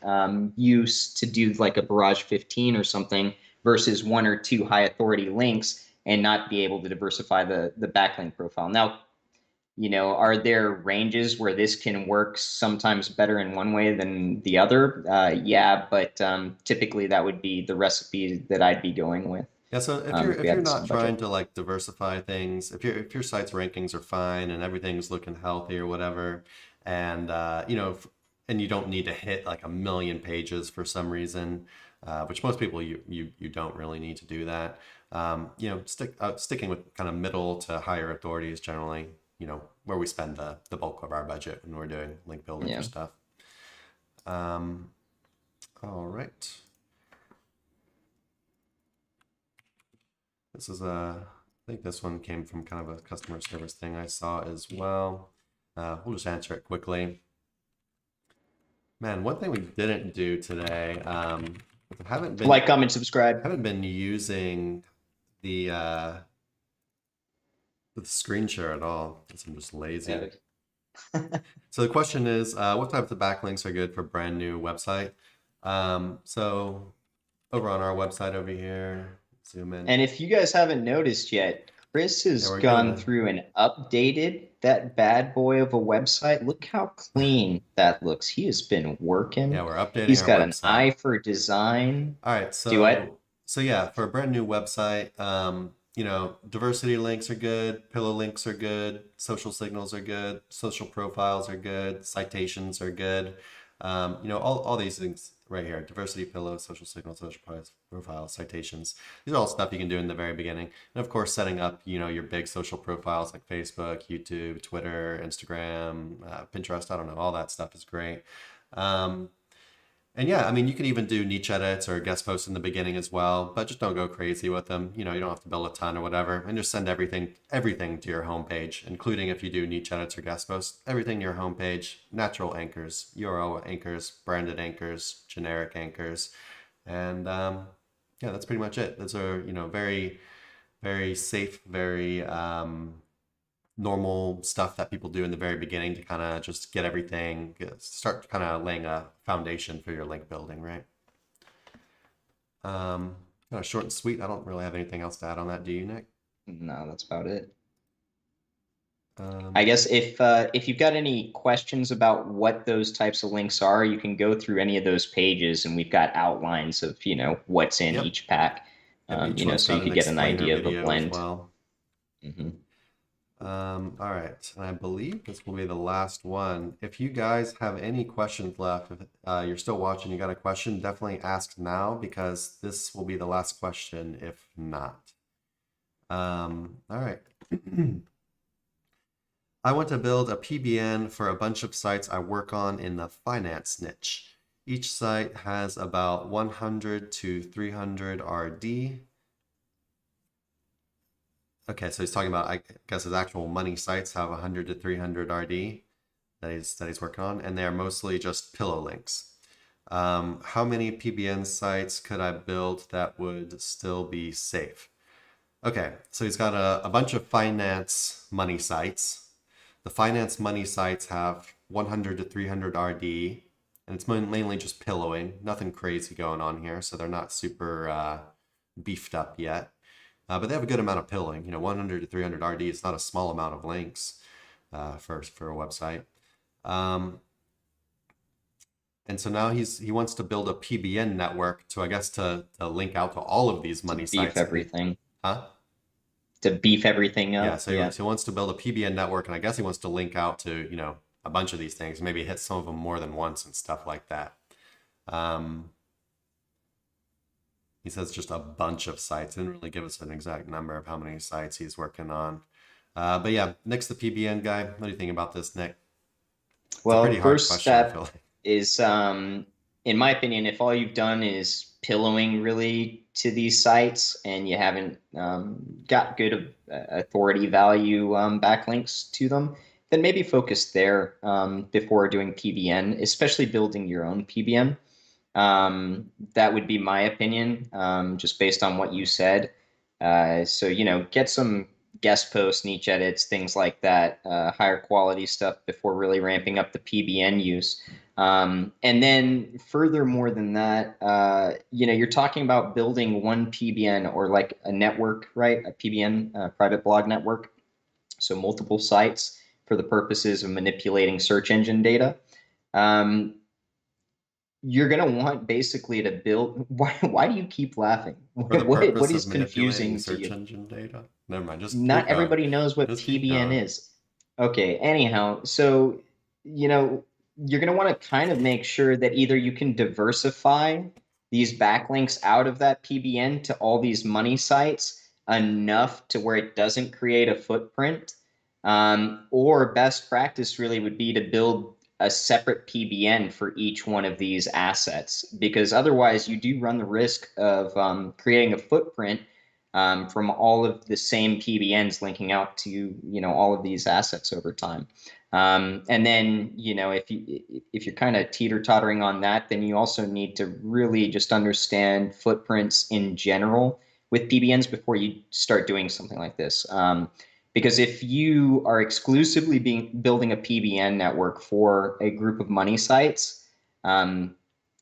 use to do like a Barrage 15 or something versus one or two high authority links and not be able to diversify the backlink profile. Now, are there ranges where this can work sometimes better in one way than the other? Yeah, but typically that would be the recipe that I'd be going with Yeah, so if we if had you're the not same trying budget. to like diversify things, if your site's rankings are fine and everything's looking healthy or whatever, and and you don't need to hit like a million pages for some reason, which most people you don't really need to do that. Sticking with kind of middle to higher authority is generally where we spend the bulk of our budget when we're doing link building for Yeah. stuff. Um, all right. This is I think this one came from kind of a customer service thing I saw as well. We'll just answer it quickly. Man, one thing we didn't do today, haven't been Like, comment, subscribe. haven't been using the screen share at all because I'm just lazy. Yeah. So the question is, what types of backlinks are good for brand new website? So over on our website over here, zoom in. And if you guys haven't noticed yet, Chris has we're gone gonna through and updated that bad boy of a website. Look how clean that looks. He has been working. we're updating He's our got an website. eye for design. All right, Do what? so yeah, for a brand new website, diversity links are good, pillow links are good, social signals are good, social profiles are good, citations are good. All these things right here: diversity, pillow, social signals, social profiles, citations. These are all stuff you can do in the very beginning, and of course, setting up your big social profiles like Facebook, YouTube, Twitter, Instagram, Pinterest. I don't know, all that stuff is great. And yeah, I mean, you can even do niche edits or guest posts in the beginning as well, but just don't go crazy with them. You don't have to build a ton or whatever, and just send everything to your homepage, including if you do niche edits or guest posts, everything to your homepage, natural anchors, URL anchors, branded anchors, generic anchors, and yeah, that's pretty much it. Those are, very, very safe, very normal stuff that people do in the very beginning to kind of just get everything, start kind of laying a foundation for your link building, right? Kind of short and sweet. I don't really have anything else to add on that. Do you, Nick? No, that's about it. Um, I guess if you've got any questions about what those types of links are, you can go through any of those pages, and we've got outlines of what's in yep. each pack. Yep. Each one's So you got an could get an explainer idea of a video as blend. well. Mm-hmm. All right, and I believe this will be the last one. If you guys have any questions left, if you're still watching, you got a question, definitely ask now because this will be the last question if not. All right. I want to build a PBN for a bunch of sites I work on in the finance niche. Each site has about 100 to 300 RD. Okay, so he's talking about, I guess his actual money sites have 100 to 300 RD that he's working on, and they are mostly just pillow links. How many PBN sites could I build that would still be safe? Okay, so he's got a bunch of finance money sites. The finance money sites have 100 to 300 RD, and it's mainly just pillowing, nothing crazy going on here, so they're not super beefed up yet. But they have a good amount of pilling. 100 to 300 RD is not a small amount of links for a website. And so now he wants to build a PBN network to, I guess, to link out to all of these money Beef sites. everything. Huh? To beef everything up. Yeah, so he wants to build a PBN network, and I guess he wants to link out to, a bunch of these things, maybe hit some of them more than once and stuff like that. He says just a bunch of sites. Didn't really give us an exact number of how many sites he's working on. But yeah, Nick's the PBN guy. What do you think about this, Nick? It's a pretty Well, hard first question, I feel step like. is, in my opinion, if all you've done is pillowing really to these sites and you haven't got good authority value backlinks to them, then maybe focus there before doing PBN, especially building your own PBN. That would be my opinion, just based on what you said. So, get some guest posts, niche edits, things like that, higher quality stuff before really ramping up the PBN use. And then furthermore than that, you're talking about building one PBN or like a network, right? A PBN, private blog network. So multiple sites. for the purposes of manipulating search engine data. You're going to want basically to build. Why do you keep laughing? For the What purpose is of manipulating confusing to search you? engine data. Never mind. Just Not keep going. everybody knows what Just keep PBN going. is. Okay, anyhow, so you know, you're going to want to kind of make sure that either you can diversify these backlinks out of that PBN to all these money sites enough to where it doesn't create a footprint, or best practice really would be to build a separate PBN for each one of these assets, because otherwise you do run the risk of creating a footprint from all of the same PBNs linking out to, all of these assets over time. And then, if you're kind of teeter-tottering on that, then you also need to really just understand footprints in general with PBNs before you start doing something like this. Because if you are exclusively building a PBN network for a group of money sites,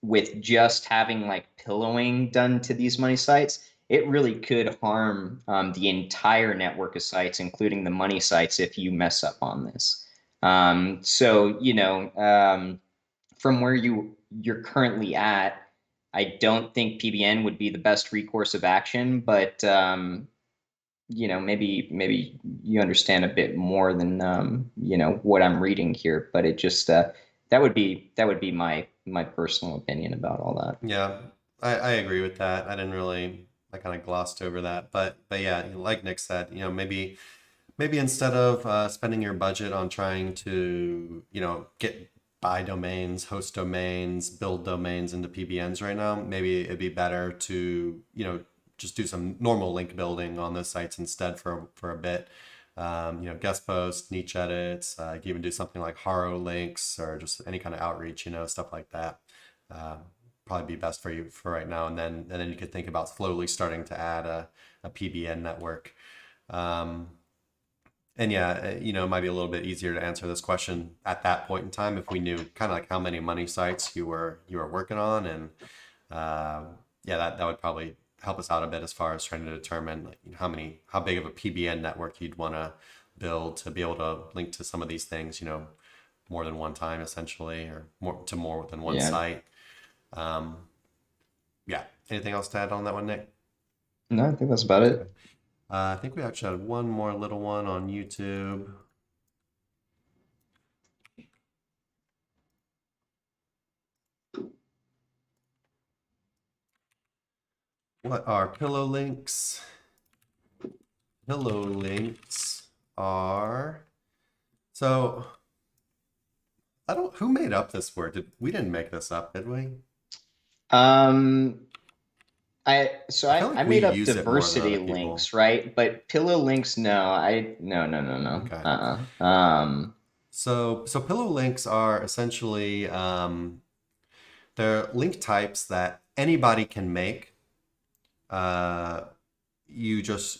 with just having like pillowing done to these money sites, it really could harm the entire network of sites, including the money sites, if you mess up on this. So, from where you're currently at, I don't think PBN would be the best recourse of action, but maybe you understand a bit more than what I'm reading here. But it just that would be my personal opinion about all that. Yeah, I agree with that. I kind of glossed over that, but yeah, like Nick said, maybe instead of spending your budget on trying to buy domains, host domains, build domains into PBNs right now, maybe it'd be better to just do some normal link building on those sites instead for a bit. Guest posts, niche edits. You can even do something like haro links or just any kind of outreach, stuff like that. Probably be best for you for right now, and then you could think about slowly starting to add a PBN network. And yeah, it might be a little bit easier to answer this question at that point in time if we knew kind of like how many money sites you were working on, and yeah, that would probably help us out a bit as far as trying to determine like, how big of a PBN network you'd want to build to be able to link to some of these things, more than one time essentially, or more than one Yeah. site. Yeah. Anything else to add on that one, Nick? No, I think that's about it. I think we actually had one more little one on YouTube. What are pillow links? Pillow links are so who made up this word? We didn't make this up, did we? Um, I I feel like we made up use it more than diversity other people. links, right? But pillow links, no. Okay. So pillow links are essentially they're link types that anybody can make. You just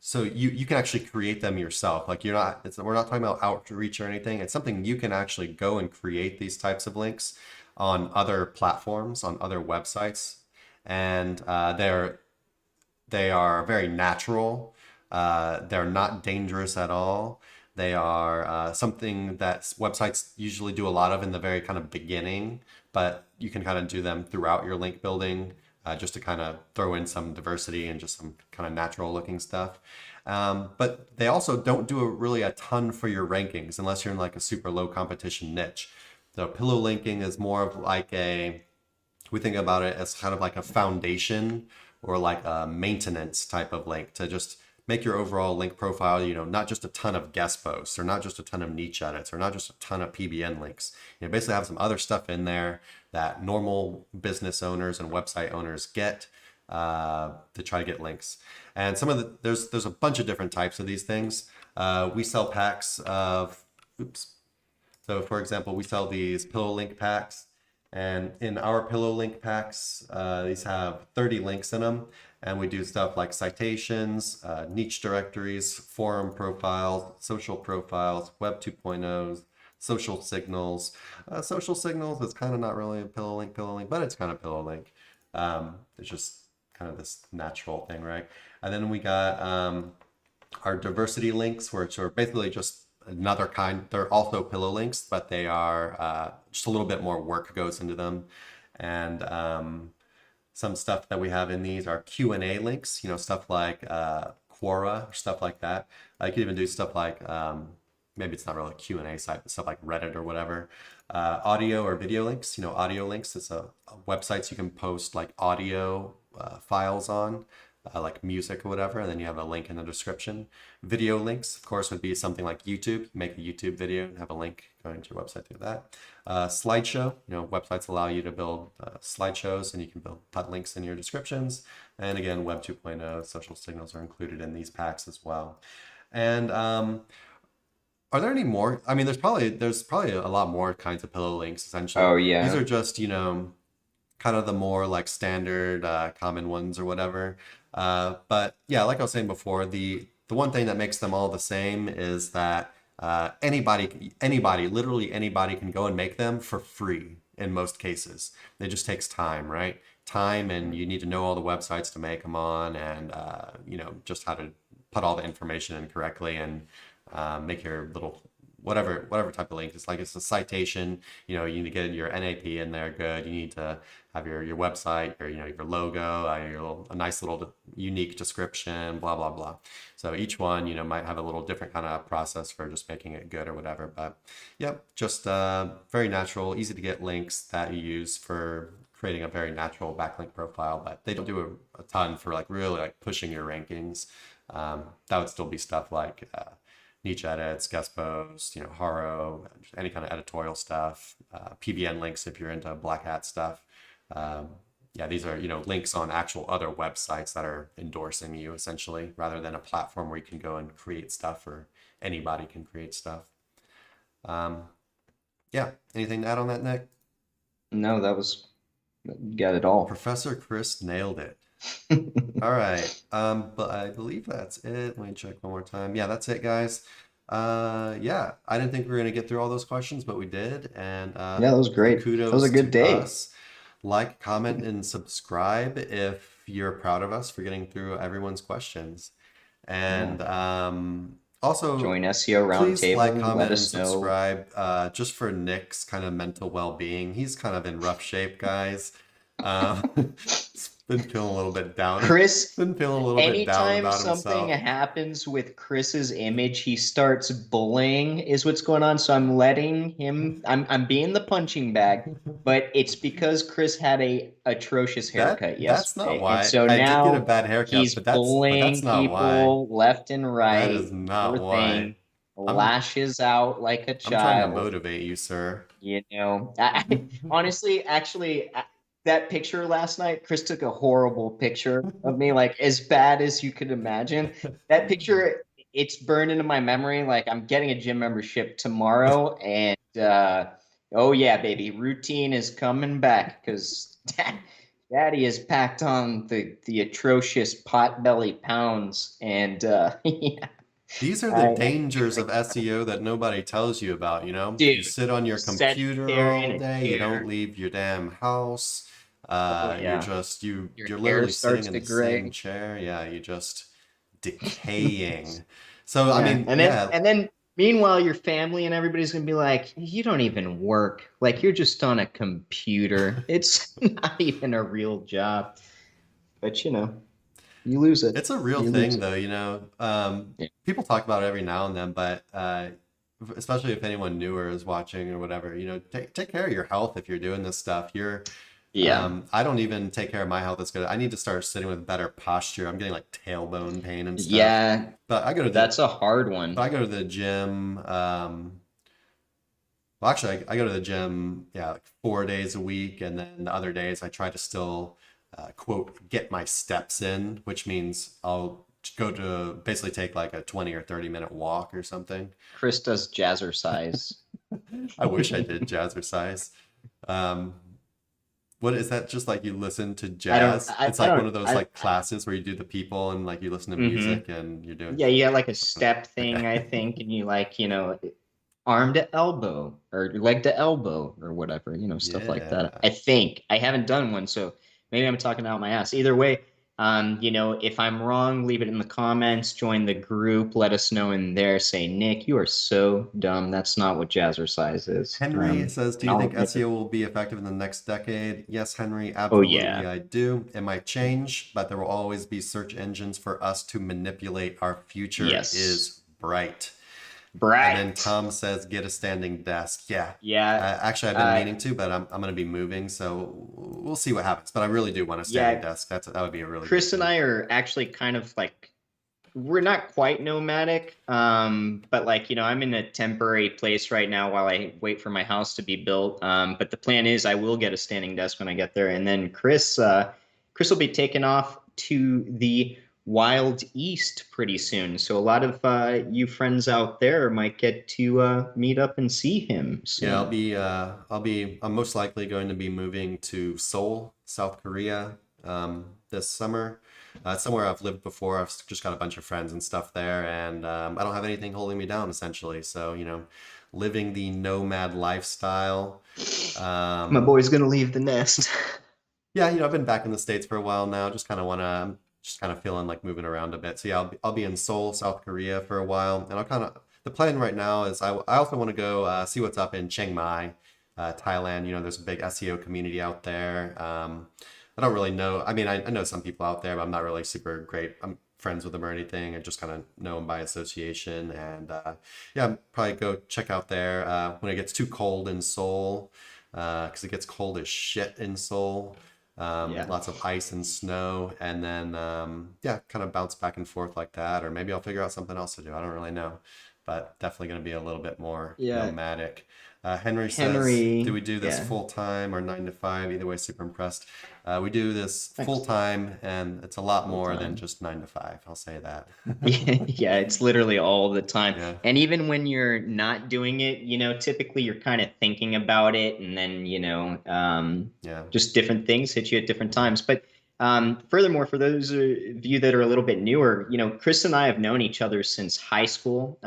so you can actually create them yourself. Like we're not talking about outreach or anything. It's something you can actually go and create these types of links on other platforms, on other websites, and they are very natural. They're not dangerous at all. They are something that websites usually do a lot of in the very kind of beginning, but you can kind of do them throughout your link building, just to kind of throw in some diversity and just some kind of natural looking stuff. But they also don't do really a ton for your rankings unless you're in like a super low competition niche. So pillow linking is more of like we think about it as kind of like a foundation or like a maintenance type of link to just make your overall link profile, not just a ton of guest posts or not just a ton of niche edits or not just a ton of PBN links. Basically have some other stuff in there that normal business owners and website owners get to try to get links. And some of there's a bunch of different types of these things. We sell packs of, So for example, we sell these pillow link packs. And in our pillow link packs, these have 30 links in them. And we do stuff like citations, niche directories, forum profiles, social profiles, web 2.0s, social signals. Social signals is kind of not really a pillow link, but it's kind of pillow link. It's just kind of this natural thing, right? And then we got our diversity links, which are basically just another kind. They're also pillow links, but they are just a little bit more work goes into them. And some stuff that we have in these are Q&A links, stuff like Quora or stuff like that. I could even do stuff like, maybe it's not really a Q&A site, but stuff like Reddit or whatever. Audio or video links, audio links is a websites you can post like audio files on, like music or whatever, and then you have a link in the description. Video links, of course, would be something like YouTube. Make a YouTube video and have a link going to your website through that. Slideshow, websites allow you to build slideshows, and you can put links in your descriptions. And again, Web 2.0 social signals are included in these packs as well. And are there any more? I mean, there's probably a lot more kinds of pillow links essentially. Oh yeah. These are just, kind of the more like standard common ones or whatever. But yeah, like I was saying before, the one thing that makes them all the same is that anybody, literally anybody can go and make them for free in most cases. It just takes time, right? Time, and you need to know all the websites to make them on, and just how to put all the information in correctly, and make your little whatever type of link. It's like it's a citation. You need to get your NAP in there good. You need to have your website, your logo, a nice little unique description, blah blah blah. So each one might have a little different kind of process for just making it good or whatever. But yep, just very natural, easy to get links that you use for creating a very natural backlink profile. But they don't do a ton for like really like pushing your rankings. That would still be stuff like niche edits, guest posts, Haro, any kind of editorial stuff, PBN links if you're into black hat stuff. Yeah, these are, links on actual other websites that are endorsing you essentially, rather than a platform where you can go and create stuff, or anybody can create stuff. Yeah, anything to add on that, Nick? No, you got it all. Professor Chris nailed it. All right. But I believe that's it. Let me check one more time. Yeah, that's it, guys. Yeah, I didn't think we were gonna get through all those questions, but we did. And yeah, that was great. Kudos that was a good to day. us. Like, comment, and subscribe if you're proud of us for getting through everyone's questions. And also join SEO please Roundtable. like, comment, Let and us know. subscribe. Just for Nick's kind of mental well-being. He's kind of in rough shape, guys. Been feeling a little bit down. Chris, been feeling a little bit down anytime about something himself. happens with Chris's image, he starts bullying, is what's going on. So I'm letting him. I'm being the punching bag, but it's because Chris had a atrocious haircut yesterday. That's not why. And so I now did get a bad haircut, he's but that's bullying not people why. left and right. That is not Poor why. thing. Lashes out like a I'm trying to child. motivate you, sir. Honestly, actually, that picture last night, Chris took a horrible picture of me, like as bad as you could imagine. That picture, it's burned into my memory. Like I'm getting a gym membership tomorrow, and oh yeah, baby, routine is coming back because Daddy has packed on the atrocious potbelly pounds, and yeah. These are the dangers of SEO that nobody tells you about, Dude, you sit on your computer all in a day, you chair. don't leave your damn house. yeah. You're hair literally starts sitting in to the gray. same chair. Yeah, you're just decaying. So I Yeah. mean, and then meanwhile, your family and everybody's gonna be like, you don't even work. Like you're just on a computer. It's not even a real job. But you lose it. It's a real You thing lose it. though, Yeah. people talk about it every now and then, but especially if anyone newer is watching or whatever, take care of your health if you're doing this stuff. I don't even take care of my health as good. I need to start sitting with better posture. I'm getting like tailbone pain and stuff. Yeah, But that's a hard one. But I go to the gym. Well, actually, I go to the gym, like 4 days a week, and then the other days I try to still, quote, get my steps in, which means I'll go to basically take like a 20 or 30-minute walk or something. Chris does jazzercise. I wish I did jazzercise. What is that? Just like you listen to jazz? It's like one of those like classes where you do the people and like you listen to music and you're doing. Yeah, you got like a step thing, I think, and you like, arm to elbow or leg to elbow or whatever, stuff like that. I think I haven't done one, so maybe I'm talking out my ass. Either way, If I'm wrong, leave it in the comments, join the group, let us know in there, say, Nick, you are so dumb. That's not what jazzercise is. Henry says, do And you I'll think admit it. SEO will be effective in the next decade? Yes, Henry, Oh, absolutely yeah. I do. It might change, but there will always be search engines for us to manipulate. Our future Yes. is bright. And then Bright. Tom says, get a standing desk. Yeah. Yeah. Actually, I've been Uh, meaning to, but I'm going to be moving, so we'll see what happens. But I really do want a standing yeah. desk. That would be a really good Chris and thing. I are actually kind of like, we're not quite nomadic, but like, I'm in a temporary place right now while I wait for my house to be built. But the plan is I will get a standing desk when I get there. And then Chris will be taking off to the Wild East pretty soon. So a lot of you friends out there might get to meet up and see him Yeah, soon. I'm most likely going to be moving to Seoul, South Korea, this summer. It's somewhere I've lived before. I've just got a bunch of friends and stuff there, and I don't have anything holding me down essentially. So, living the nomad lifestyle. My Um, boy's gonna leave the nest. yeah, I've been back in the States for a while now. I'm just kind of feeling like moving around a bit. So yeah, I'll be in Seoul, South Korea for a while, and the plan right now is I also want to go see what's up in Chiang Mai, Thailand. There's a big SEO community out there. I don't really know. I mean, I know some people out there, but I'm not really super great. I'm friends with them or anything. I just kind of know them by association, and yeah, I'll probably go check out there when it gets too cold in Seoul, because it gets cold as shit in Seoul. Yeah. Lots of ice and snow, and then yeah, kind of bounce back and forth like that, or maybe I'll figure out something else to do. I don't really know, but definitely going to be a little bit more Yeah. nomadic. Henry says, "Do Henry. we do this Yeah. full time or 9 to 5? Either way, super impressed. We do this full Thanks. time, and it's a lot Full more than time. just 9 to 5. I'll say that. Yeah, it's literally all the time. Yeah, And even when you're not doing it, typically you're kind of thinking about it and then, yeah. just different things hit you at different times. But furthermore, for those of you that are a little bit newer, Chris and I have known each other since high school.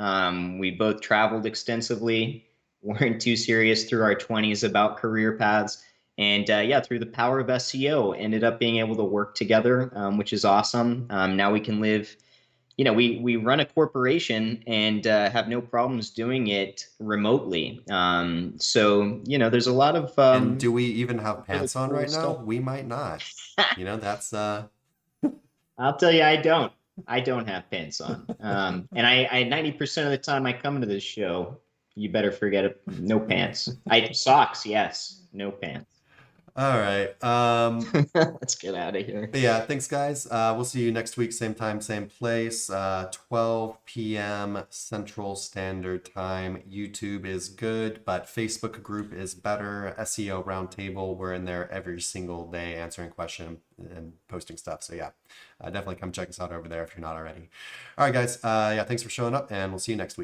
We both traveled extensively, weren't too serious through our 20s about career paths. And yeah, through the power of SEO, ended up being able to work together, which is awesome. Now we can live, we run a corporation and have no problems doing it remotely. So, there's a lot of And do we even have really pants on cool right now? stuff. We might not. That's I'll tell you, I don't. I don't have pants on. And I 90% of the time I come to this show, you better forget it. No pants. Socks, yes. No pants. all right. Let's get out of here. But yeah, thanks guys. We'll see you next week, same time, same place. 12 p.m. Central Standard Time. YouTube is good, but Facebook group is better. SEO Roundtable, we're in there every single day answering questions and posting stuff. So yeah, definitely come check us out over there if you're not already. All right, guys. Yeah, thanks for showing up, and we'll see you next week.